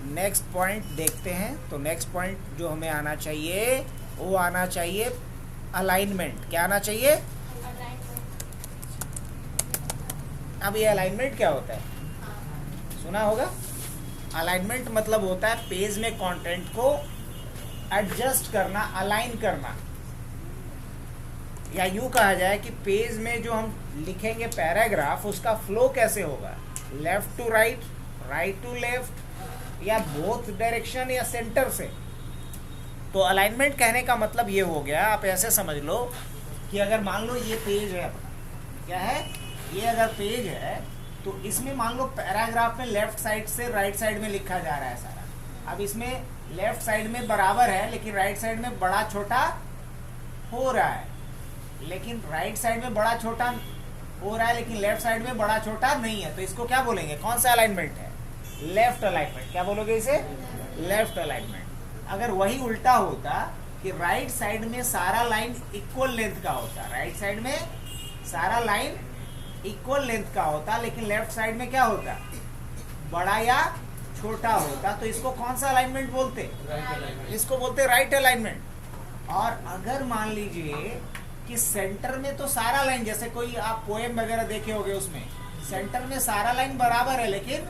नेक्स्ट पॉइंट देखते हैं। तो नेक्स्ट पॉइंट जो हमें आना चाहिए वो आना चाहिए अलाइनमेंट। क्या आना चाहिए? अब ये अलाइनमेंट क्या होता है? सुना होगा। अलाइनमेंट मतलब होता है पेज में कंटेंट को एडजस्ट करना, अलाइन करना, या यूं कहा जाए कि पेज में जो हम लिखेंगे पैराग्राफ, उसका फ्लो कैसे होगा, left to right, right to left, या बोथ डायरेक्शन, या सेंटर से। तो अलाइनमेंट कहने का मतलब ये हो गया, आप ऐसे समझ लो कि अगर मान लो ये पेज है अपना, क्या है ये, अगर पेज है तो इसमें मान लो पैराग्राफ में लेफ्ट साइड से राइट साइड में लिखा जा रहा है सारा। अब इसमें लेफ्ट साइड में बराबर है, लेकिन राइट साइड में बड़ा छोटा हो रहा है, लेकिन राइट साइड में बड़ा छोटा हो रहा है, लेकिन लेफ्ट साइड में बड़ा छोटा नहीं है। तो इसको क्या बोलेंगे? कौन सा अलाइनमेंट है? Left alignment. क्या बोलोगे इसे? Left alignment. अगर वही उल्टा होता कि राइट साइड में सारा लाइन इक्वल लेंथ का होता, राइट साइड में सारा लाइन इक्वल लेंथ का होता, लेकिन लेफ्ट साइड में क्या होता, बड़ा या छोटा होता, तो इसको कौन सा अलाइनमेंट बोलते? इसको बोलते राइट अलाइनमेंट। और अगर मान लीजिए कि सेंटर में तो सारा लाइन, जैसे कोई आप पोएम वगैरह देखे होंगे, उसमें सेंटर में सारा लाइन बराबर है, लेकिन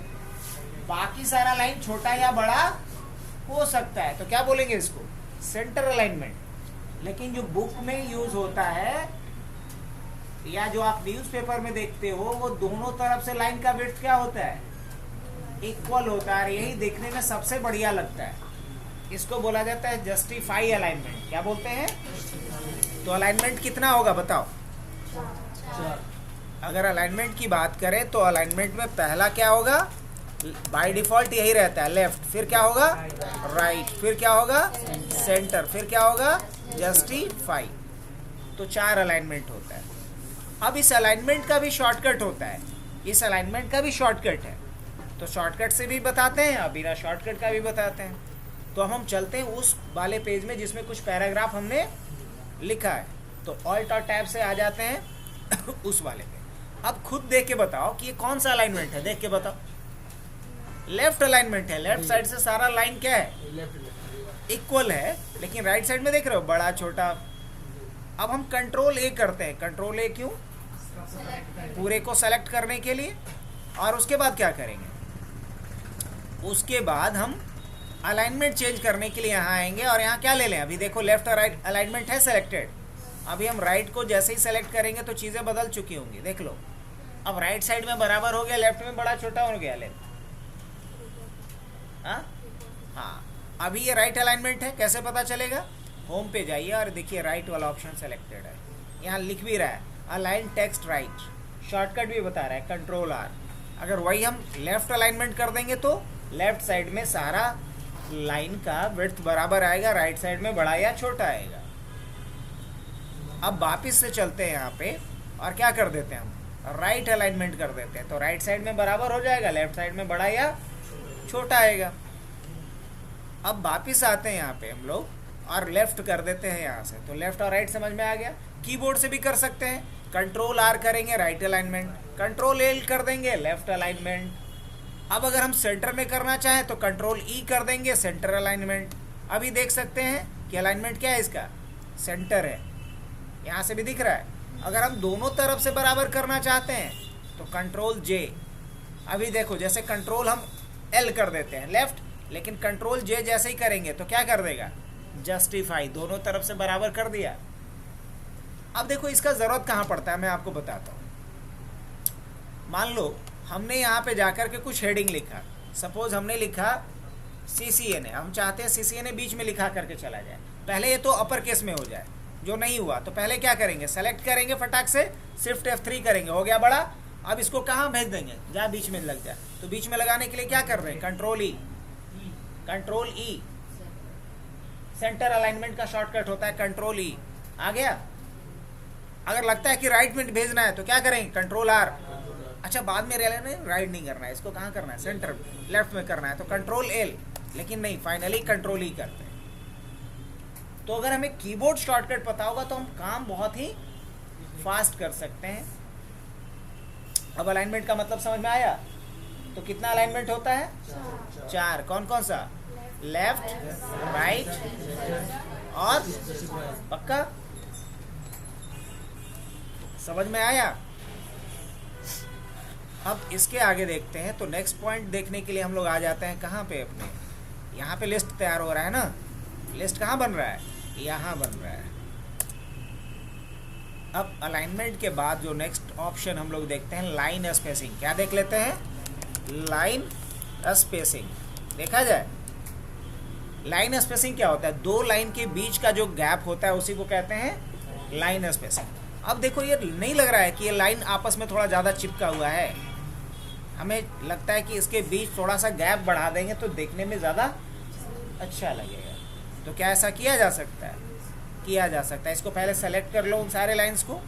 बाकी सारा लाइन छोटा या बड़ा हो सकता है, तो क्या बोलेंगे इसको? Centre alignment. लेकिन जो बुक में यूज होता है या जो आप न्यूज़पेपर में देखते हो, वो दोनों तरफ से लाइन का विड्थ क्या होता है? इक्वल होता है। यही देखने में सबसे बढ़िया लगता है। इसको बोला जाता है जस्टिफाई अलाइनमेंट। क्या बोलते हैं? तो अलाइनमेंट कितना होगा बताओ? 4। अगर अलाइनमेंट की बात करें तो अलाइनमेंट में पहला क्या होगा? बाय डिफॉल्ट यही रहता है, लेफ्ट, फिर क्या होगा? राइट, फिर क्या होगा? सेंटर, फिर क्या होगा? जस्टिफाई। तो 4 अलाइनमेंट होता है। अब इस अलाइनमेंट का भी शॉर्टकट होता है, इस अलाइनमेंट का भी शॉर्टकट है। तो शॉर्टकट से भी बताते हैं, अब बिना शॉर्टकट का भी बताते हैं। तो हम चलते हैं उस वाले पेज में जिसमें कुछ पैराग्राफ हमने लिखा है। तो ऑल्ट और टैब से आ जाते हैं उस वाले पे। अब खुद देख के बताओ कि ये कौन सा अलाइनमेंट है, देख के बताओ। लेफ्ट अलाइनमेंट है, लेफ्ट साइड से सारा लाइन क्या है? इक्वल है, लेकिन राइट साइड में देख रहे हो बड़ा छोटा। अब हम कंट्रोल ए करते हैं। कंट्रोल ए क्यों? पूरे को सेलेक्ट करने के लिए। और उसके बाद क्या करेंगे? उसके बाद हम अलाइनमेंट चेंज करने के लिए यहाँ आएंगे और यहाँ क्या ले लें? अभी देखो लेफ्ट और राइट अलाइनमेंट है सेलेक्टेड। अभी हम राइट को जैसे ही सेलेक्ट करेंगे तो चीज़ें बदल चुकी होंगी, देख लो। अब राइट साइड में बराबर हो गया, लेफ्ट में बड़ा छोटा हो गया लेफ्ट। हाँ, अभी ये राइट अलाइनमेंट है। कैसे पता चलेगा? होम पे जाइए और देखिए राइट वाला ऑप्शन सेलेक्टेड है, यहाँ लिख भी रहा है अलाइन टेक्स्ट राइट, शॉर्टकट भी बता रहा है कंट्रोल आर। अगर वही हम लेफ्ट अलाइनमेंट कर देंगे तो लेफ्ट साइड में सारा लाइन का विड्थ बराबर आएगा, राइट साइड में बड़ा या छोटा आएगा। अब वापिस से चलते हैं यहाँ पे और क्या कर देते हैं हम राइट अलाइनमेंट कर देते हैं, तो राइट साइड में बराबर हो जाएगा, लेफ्ट साइड में बड़ा या छोटा आएगा। अब वापिस आते हैं यहाँ पे हम लोग और लेफ्ट कर देते हैं यहाँ से, तो लेफ्ट और राइट समझ में आ गया। कीबोर्ड से भी कर सकते हैं, कंट्रोल आर करेंगे राइट अलाइनमेंट, कंट्रोल एल कर देंगे लेफ्ट अलाइनमेंट। अब अगर हम सेंटर में करना चाहें तो कंट्रोल ई कर देंगे सेंटर अलाइनमेंट। अभी देख सकते हैं कि अलाइनमेंट क्या है इसका, सेंटर है, यहाँ से भी दिख रहा है। अगर हम दोनों तरफ से बराबर करना चाहते हैं तो कंट्रोल जे। अभी देखो जैसे कंट्रोल हम एल कर देते हैं लेफ्ट, लेकिन कंट्रोल जे जैसे ही करेंगे तो क्या कर देगा, जस्टिफाई, दोनों तरफ से बराबर कर दिया। अब देखो इसका ज़रूरत कहाँ पड़ता है, मैं आपको बताता हूँ। मान लो हमने यहाँ पे जाकर के कुछ हेडिंग लिखा, सपोज हमने लिखा CCNA, हम चाहते हैं CCNA बीच में लिखा करके चला जाए। पहले ये तो अपर केस में हो जाए, जो नहीं हुआ तो पहले क्या करेंगे, सेलेक्ट करेंगे फटाक से, शिफ्ट F3 करेंगे, हो गया बड़ा। अब इसको कहाँ भेज देंगे, जहाँ बीच में लग जाए। तो बीच में लगाने के लिए क्या कर रहे हैं, कंट्रोल ई, सेंटर अलाइनमेंट का शॉर्टकट होता है कंट्रोल ई, आ गया। अगर लगता है कि राइट में भेजना है तो क्या करेंगे, कंट्रोल आर। अच्छा बाद में राइट नहीं करना है, इसको कहाँ करना है, सेंटर लेफ्ट में करना है, तो कंट्रोल एल, लेकिन नहीं, फाइनली कंट्रोल ई करते हैं। तो अगर हमें कीबोर्ड शॉर्टकट पता होगा तो हम काम बहुत ही फास्ट कर सकते हैं। अब अलाइनमेंट का मतलब समझ में आया। तो कितना अलाइनमेंट होता है, 4। कौन कौन सा, लेफ्ट, राइट और पक्का, समझ में आया। अब इसके आगे देखते हैं। तो नेक्स्ट पॉइंट देखने के लिए हम लोग आ जाते हैं कहाँ पे, अपने यहाँ पे लिस्ट तैयार हो रहा है ना, लिस्ट कहाँ बन रहा है, यहाँ बन रहा है। अब अलाइनमेंट के बाद जो नेक्स्ट ऑप्शन हम लोग देखते हैं, लाइन स्पेसिंग। क्या देख लेते हैं, लाइन स्पेसिंग। देखा जाए लाइन स्पेसिंग क्या होता है, दो लाइन के बीच का जो गैप होता है उसी को कहते हैं लाइन स्पेसिंग। अब देखो ये नहीं लग रहा है कि ये लाइन आपस में थोड़ा ज़्यादा चिपका हुआ है, हमें लगता है कि इसके बीच थोड़ा सा गैप बढ़ा देंगे तो देखने में ज़्यादा अच्छा लगेगा। तो क्या ऐसा किया जा सकता है, किया जा सकता है। इसको पहले सेलेक्ट कर लो उन सारे लाइंस को,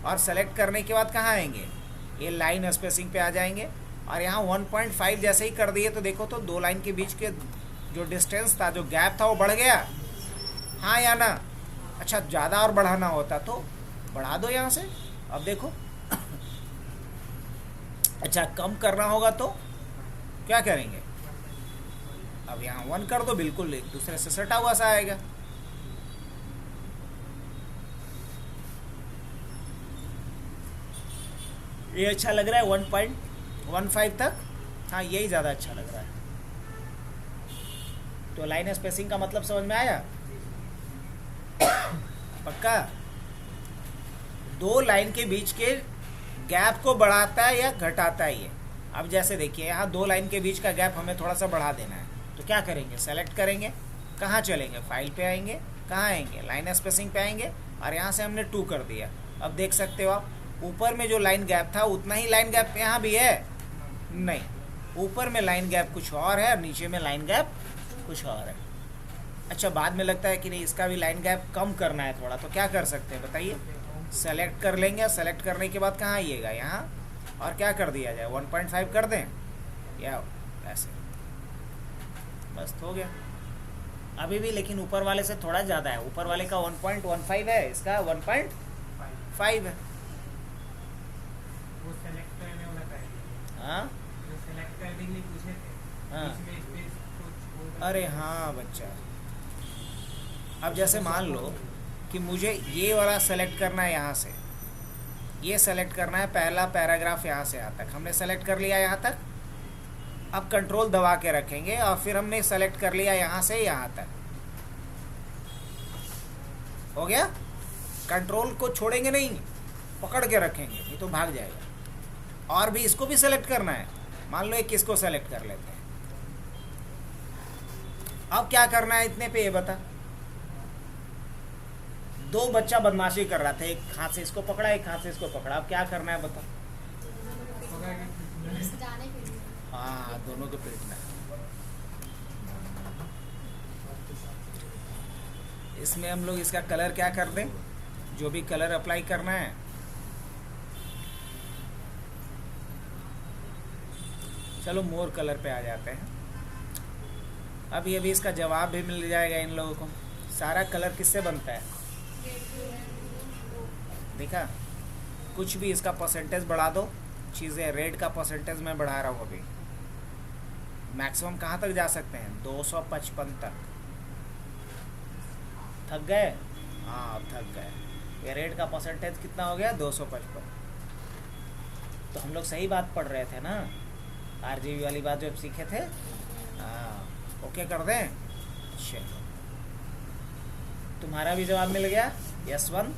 और सेलेक्ट करने के बाद कहाँ आएंगे, ये लाइन स्पेसिंग पे आ जाएंगे। और यहाँ 1.5 जैसे ही कर दिए तो देखो तो दो लाइन के बीच के जो डिस्टेंस था, जो गैप था वो बढ़ गया, हाँ या ना। अच्छा ज़्यादा और बढ़ाना होता तो बढ़ा दो यहाँ से। अब देखो अच्छा कम करना होगा तो क्या करेंगे, अब यहाँ 1 कर दो, बिल्कुल एक दूसरे से सटा हुआ सा आएगा। ये अच्छा लग रहा है 1.15 तक, हाँ यही ज़्यादा अच्छा लग रहा है। तो लाइन स्पेसिंग का मतलब समझ में आया, पक्का। दो लाइन के बीच के गैप को बढ़ाता है या घटाता है ये। अब जैसे देखिए यहाँ दो लाइन के बीच का गैप हमें थोड़ा सा बढ़ा देना है, तो क्या करेंगे, सेलेक्ट करेंगे, कहाँ चलेंगे, फाइल पे आएंगे, कहाँ आएंगे, लाइन स्पेसिंग पे आएंगे, और यहाँ से हमने 2 कर दिया। अब देख सकते हो आप ऊपर में जो लाइन गैप था उतना ही लाइन गैप यहाँ भी है, नहीं, ऊपर में लाइन गैप कुछ और है और नीचे में लाइन गैप कुछ और है। अच्छा बाद में लगता है कि नहीं इसका भी लाइन गैप कम करना है थोड़ा, तो क्या कर सकते हैं बताइए, सेलेक्ट कर लेंगे। सेलेक्ट करने के बाद कहाँ आइएगा, यहाँ, और क्या कर दिया जाए, 1.5 कर दें या ऐसे, बस हो गया। अभी भी लेकिन ऊपर वाले से थोड़ा ज़्यादा है, ऊपर वाले का 1.15 है, इसका 1.5 है। वो सेलेक्ट करने वाला था, हाँ जो सेलेक्ट करने के लिए पूछे थे, हाँ, बीच में स्पेस कुछ, अरे हाँ बच्चा। अब जैसे मान लो कि मुझे ये वाला सेलेक्ट करना है, यहाँ से ये सेलेक्ट करना है, पहला पैराग्राफ यहाँ से यहाँ तक हमने सेलेक्ट कर लिया यहाँ तक। अब कंट्रोल दबा के रखेंगे और फिर हमने सेलेक्ट कर लिया यहाँ से यहाँ तक, हो गया। कंट्रोल को छोड़ेंगे नहीं, पकड़ के रखेंगे, ये तो भाग जाएगा। और भी इसको भी सेलेक्ट करना है, मान लो एक किसको सेलेक्ट कर लेते हैं। अब क्या करना है इतने पे, ये बता, दो बच्चा बदमाशी कर रहा था, एक हाथ से इसको पकड़ा, एक हाथ से इसको पकड़ा। अब क्या करना है बताओ? जाने के लिए हाँ, दोनों को पीटना है। इसमें हम लोग इसका कलर क्या कर दें, जो भी कलर अप्लाई करना है। चलो मोर कलर पे आ जाते हैं। अभी अभी इसका जवाब भी मिल जाएगा इन लोगों को। सारा कलर किससे बनता है? देखा, कुछ भी इसका परसेंटेज बढ़ा दो। चीज़ें रेड का परसेंटेज मैं बढ़ा रहा हूँ अभी। मैक्सिमम कहाँ तक जा सकते हैं? 255 तक। थक गए? हाँ, अब थक गए। ये रेड का परसेंटेज कितना हो गया? 255। तो हम लोग सही बात पढ़ रहे थे ना, RGB वाली बात जो सीखे थे। हाँ, ओके कर दें। चलो, तुम्हारा भी जवाब मिल गया यशवंत।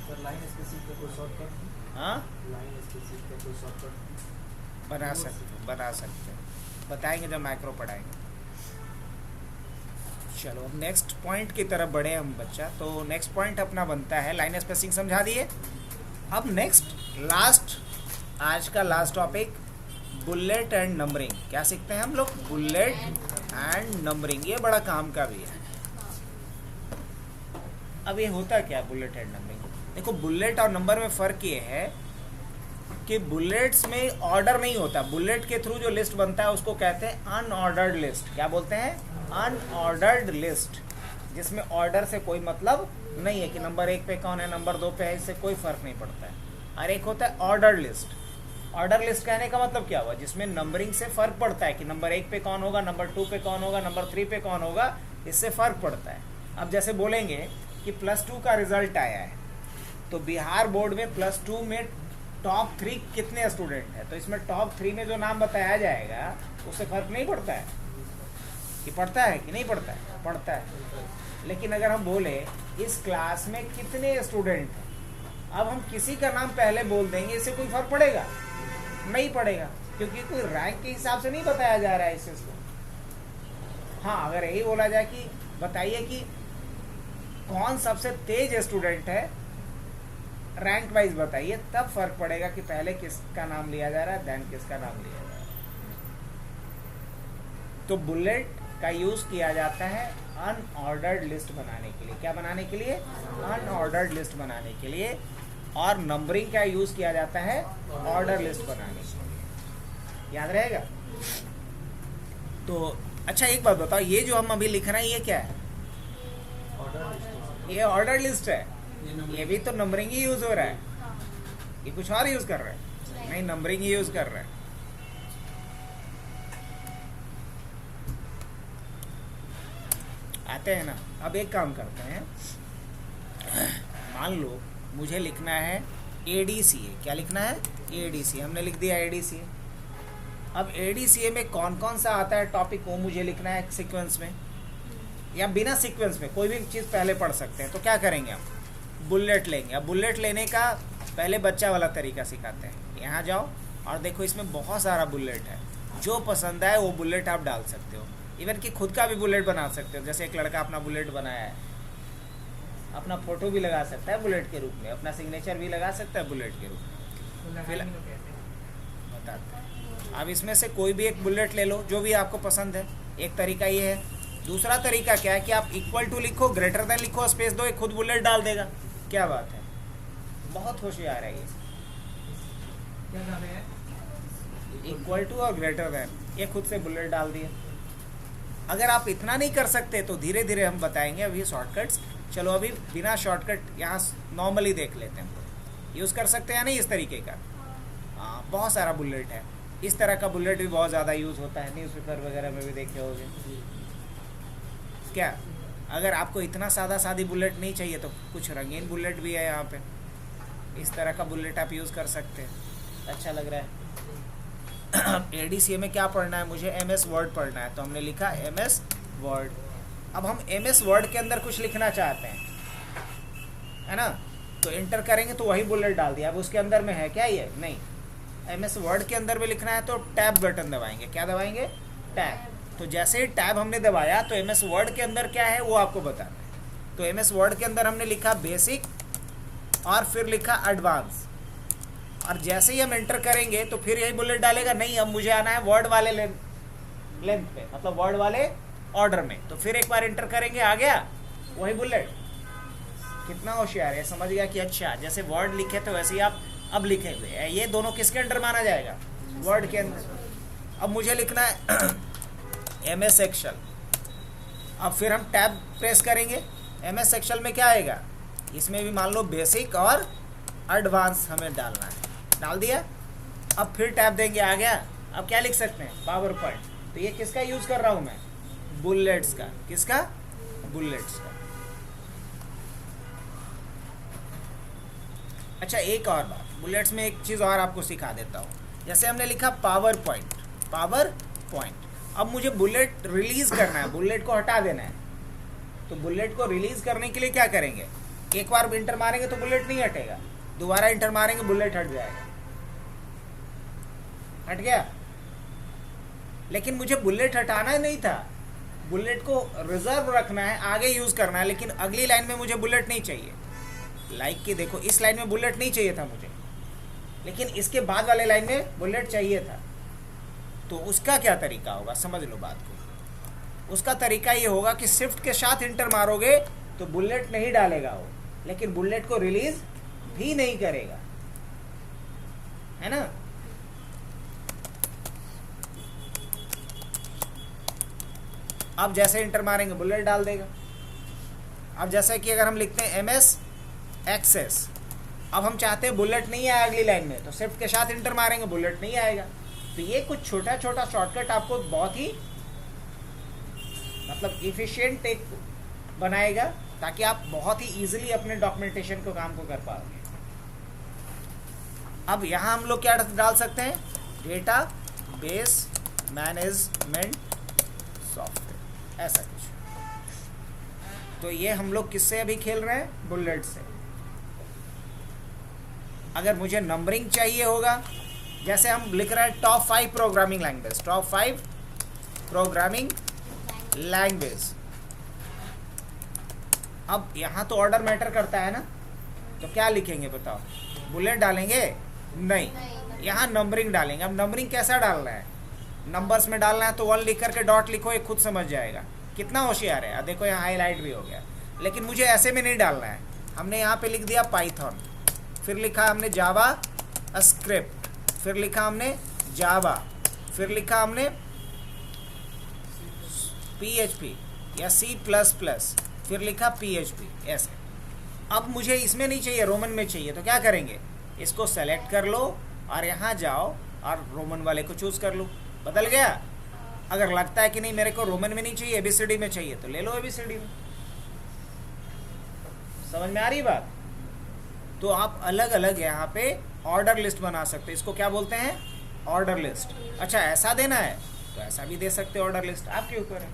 सर लाइन स्पेसिंग का कोई शॉर्टकट? हाँ, लाइन स्पेसिंग का कोई शॉर्टकट बना सकते हो। बताएंगे जब माइक्रो पढ़ाएंगे। चलो अब नेक्स्ट पॉइंट की तरफ बढ़े हम बच्चा। तो नेक्स्ट पॉइंट अपना बनता है, लाइन स्पेसिंग समझा दिए। अब नेक्स्ट लास्ट, आज का last topic, bullet and numbering. क्या सीखते हैं हम लोग? Bullet and numbering. ये बड़ा काम का भी है। अब ये होता क्या बुलेट एंड नंबरिंग? देखो, बुलेट और नंबर में फ़र्क ये है कि बुलेट्स में ऑर्डर नहीं होता। बुलेट के थ्रू जो लिस्ट बनता है उसको कहते हैं अनऑर्डर्ड लिस्ट। क्या बोलते हैं? अनऑर्डर्ड लिस्ट, जिसमें ऑर्डर से कोई मतलब नहीं है कि नंबर 1 पे कौन है, नंबर 2 पे है, इससे कोई फ़र्क नहीं पड़ता है। और एक होता है ऑर्डर लिस्ट। ऑर्डर लिस्ट कहने का मतलब क्या हुआ? जिसमें नंबरिंग से फ़र्क पड़ता है कि नंबर 1 पे कौन होगा, नंबर 2 पे कौन होगा, नंबर 3 पे कौन होगा, इससे फ़र्क पड़ता है। अब जैसे बोलेंगे कि +2 का रिजल्ट आया है, तो बिहार बोर्ड में +2 में टॉप 3 कितने स्टूडेंट हैं, तो इसमें टॉप 3 में जो नाम बताया जाएगा उससे फ़र्क नहीं पड़ता है कि पड़ता है कि नहीं पड़ता है? पड़ता है। लेकिन अगर हम बोले इस क्लास में कितने स्टूडेंट हैं, अब हम किसी का नाम पहले बोल देंगे, इससे कोई फ़र्क पड़ेगा? नहीं पड़ेगा, क्योंकि कोई रैंक के हिसाब से नहीं बताया जा रहा है इस चीज़ को। हाँ, अगर यही बोला जाए कि बताइए कि कौन सबसे तेज स्टूडेंट है, रैंक वाइज बताइए, तब फर्क पड़ेगा कि पहले किसका नाम लिया जा रहा है, देन किसका नाम लिया जा रहा है। तो बुलेट का यूज किया जाता है अनऑर्डर्ड लिस्ट बनाने के लिए। क्या बनाने के लिए? अनऑर्डर्ड लिस्ट बनाने के लिए। और नंबरिंग का यूज किया जाता है ऑर्डर लिस्ट बनाने के लिए। याद रहेगा? तो अच्छा, एक बात बताओ, ये जो हम अभी लिख रहे हैं ये क्या है? ये ऑर्डर लिस्ट है। ये भी तो नंबरिंग ही यूज हो रहा है। ये कुछ और यूज कर रहा है? नहीं, नंबरिंग ही यूज कर रहा है। आते हैं ना। अब एक काम करते हैं, मान लो मुझे लिखना है ADCA। क्या लिखना है? ADCA। हमने लिख दिया ADCA। अब ADCA में कौन कौन सा आता है टॉपिक, वो मुझे लिखना है सीक्वेंस में या बिना सीक्वेंस में, कोई भी चीज़ पहले पढ़ सकते हैं। तो क्या करेंगे हम? बुलेट लेंगे। अब बुलेट लेने का पहले बच्चा वाला तरीका सिखाते हैं। यहाँ जाओ और देखो, इसमें बहुत सारा बुलेट है। जो पसंद आए वो बुलेट आप डाल सकते हो। इवन कि खुद का भी बुलेट बना सकते हो। जैसे एक लड़का अपना बुलेट बनाया है, अपना फ़ोटो भी लगा सकता है बुलेट के रूप में, अपना सिग्नेचर भी लगा सकता है बुलेट के रूप में। बताते हैं। अब इसमें से कोई भी एक बुलेट ले लो, जो भी आपको पसंद है। एक तरीका ये है। दूसरा तरीका क्या है कि आप इक्वल टू लिखो, ग्रेटर देन लिखो, स्पेस दो, एक खुद बुलेट डाल देगा। क्या बात है, बहुत होशियार है ये। क्या नाम है? इक्वल टू और ग्रेटर देन, ये खुद से बुलेट डाल दिए। अगर आप इतना नहीं कर सकते तो धीरे धीरे हम बताएंगे अभी शॉर्टकट्स। चलो अभी बिना शॉर्टकट यहाँ नॉर्मली देख लेते हैं। यूज़ कर सकते हैं नहीं इस तरीके का? हाँ, बहुत सारा बुलेट है। इस तरह का बुलेट भी बहुत ज़्यादा यूज़ होता है, न्यूज़पेपर वगैरह में भी देखे होंगे। क्या अगर आपको इतना सादी बुलेट नहीं चाहिए तो कुछ रंगीन बुलेट भी है यहाँ पे। इस तरह का बुलेट आप यूज़ कर सकते हैं। अच्छा लग रहा है। ADCA में क्या पढ़ना है? मुझे MS वर्ड पढ़ना है, तो हमने लिखा MS वर्ड। अब हम MS वर्ड के अंदर कुछ लिखना चाहते हैं, है ना? तो इंटर करेंगे तो वही बुलेट डाल दिया। अब उसके अंदर में है क्या ये? नहीं। MS वर्ड के अंदर में लिखना है तो टैब बटन दबाएंगे। क्या दबाएंगे? टैब। तो जैसे ही टैब हमने दबाया तो एमएस वर्ड के अंदर क्या है वो आपको बताना है। तो एमएस वर्ड के अंदर हमने लिखा बेसिक और फिर लिखा एडवांस, और जैसे ही हम एंटर करेंगे तो फिर यही बुलेट डालेगा, नहीं अब मुझे आना है वर्ड वाले लेंथ पे, मतलब वर्ड वाले ऑर्डर में। तो फिर एक बार एंटर करेंगे, आ गया वही बुलेट। कितना होशियार है, समझ गया कि अच्छा जैसे वर्ड लिखे तो वैसे ही आप अब लिखेंगे। ये दोनों किसके अंडर माना जाएगा? वर्ड के अंदर। अब मुझे लिखना है एमएस एक्सेल। अब फिर हम टैब प्रेस करेंगे। एमएस एक्सेल में क्या आएगा? इसमें भी मान लो बेसिक और एडवांस हमें डालना है, डाल दिया। अब फिर टैब देंगे, आ गया। अब क्या लिख सकते हैं? Power point. तो ये किसका यूज कर रहा हूं मैं? बुलेट्स का। किसका? बुलेट्स का। अच्छा एक और बात, बुलेट्स में एक चीज और आपको सिखा देता हूं। जैसे हमने लिखा पावर पॉइंट, पावर पॉइंट। अब मुझे बुलेट रिलीज करना है, बुलेट को हटा देना है। तो बुलेट को रिलीज करने के लिए क्या करेंगे? एक बार इंटर मारेंगे तो बुलेट नहीं हटेगा, दोबारा इंटर मारेंगे बुलेट हट जाएगा। हट गया। लेकिन मुझे बुलेट हटाना ही नहीं था, बुलेट को रिजर्व रखना है, आगे यूज करना है। लेकिन अगली लाइन में मुझे बुलेट नहीं चाहिए। लाइक कि देखो इस लाइन में बुलेट नहीं चाहिए था मुझे, लेकिन इसके बाद वाले लाइन में बुलेट चाहिए था। तो उसका क्या तरीका होगा? समझ लो बात को। उसका तरीका ये होगा कि शिफ्ट के साथ इंटर मारोगे तो बुलेट नहीं डालेगा वो, लेकिन बुलेट को रिलीज भी नहीं करेगा, है ना। अब जैसे इंटर मारेंगे बुलेट डाल देगा। अब जैसे कि अगर हम लिखते हैं एमएस एक्सेस, अब हम चाहते हैं बुलेट नहीं आए अगली लाइन में, तो शिफ्ट के साथ इंटर मारेंगे बुलेट नहीं आएगा। तो ये कुछ छोटा छोटा शॉर्टकट आपको बहुत ही मतलब इफिशिएंट एक बनाएगा, ताकि आप बहुत ही इजीली अपने डॉक्यूमेंटेशन को काम को कर पाओगे। अब यहाँ हम लोग क्या डाल सकते हैं? डेटा बेस मैनेजमेंट सॉफ्टवेयर, ऐसा कुछ। तो ये हम लोग किससे अभी खेल रहे हैं? बुलेट से। अगर मुझे नंबरिंग चाहिए होगा, जैसे हम लिख रहे हैं top 5 programming language, top 5 programming language. अब यहाँ तो ऑर्डर मैटर करता है ना, तो क्या लिखेंगे बताओ? बुलेट डालेंगे? नहीं, यहाँ नंबरिंग डालेंगे। अब नंबरिंग कैसा डालना है? नंबर्स में डालना है तो 1 लिख करके डॉट लिखो, ये खुद समझ जाएगा। कितना होशियार है। देखो यहाँ हाईलाइट भी हो गया। लेकिन मुझे ऐसे में नहीं डालना है। हमने यहाँ पे लिख दिया पाइथन, फिर लिखा हमने जावा स्क्रिप्ट, फिर लिखा हमने जावा, फिर लिखा हमने PHP या C++, फिर लिखा PHP, ऐसे। अब मुझे इसमें नहीं चाहिए, रोमन में चाहिए। तो क्या करेंगे? इसको सेलेक्ट कर लो और यहाँ जाओ और रोमन वाले को चूज कर लो। बदल गया। अगर लगता है कि नहीं मेरे को रोमन में नहीं चाहिए, ABCD में चाहिए, तो ले लो ABCD में। समझ में आ रही बात? तो आप अलग अलग यहाँ पे ऑर्डर लिस्ट बना सकते हैं। इसको क्या बोलते हैं? Order list. अच्छा ऐसा देना है तो ऐसा भी दे सकते हो, ऑर्डर लिस्ट आपके ऊपर है।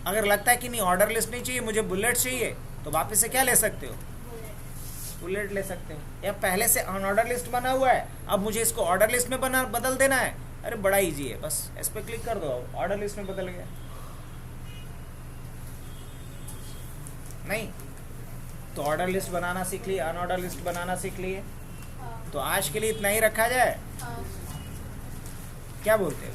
अगर लगता है कि नहीं ऑर्डर लिस्ट नहीं चाहिए, मुझे बुलेट चाहिए, तो वापस से क्या ले सकते हो? बुलेट ले सकते हो। या पहले से अनऑर्डर लिस्ट बना हुआ है, अब मुझे इसको ऑर्डर लिस्ट में बदल देना है। अरे बड़ा इजी है, बस इस पर क्लिक कर दो, ऑर्डर लिस्ट में बदल गया। नहीं तो ऑर्डर लिस्ट बनाना सीख लिए, अनऑर्डर लिस्ट बनाना सीख लिए। तो आज के लिए इतना ही रखा जाए, क्या बोलते हो?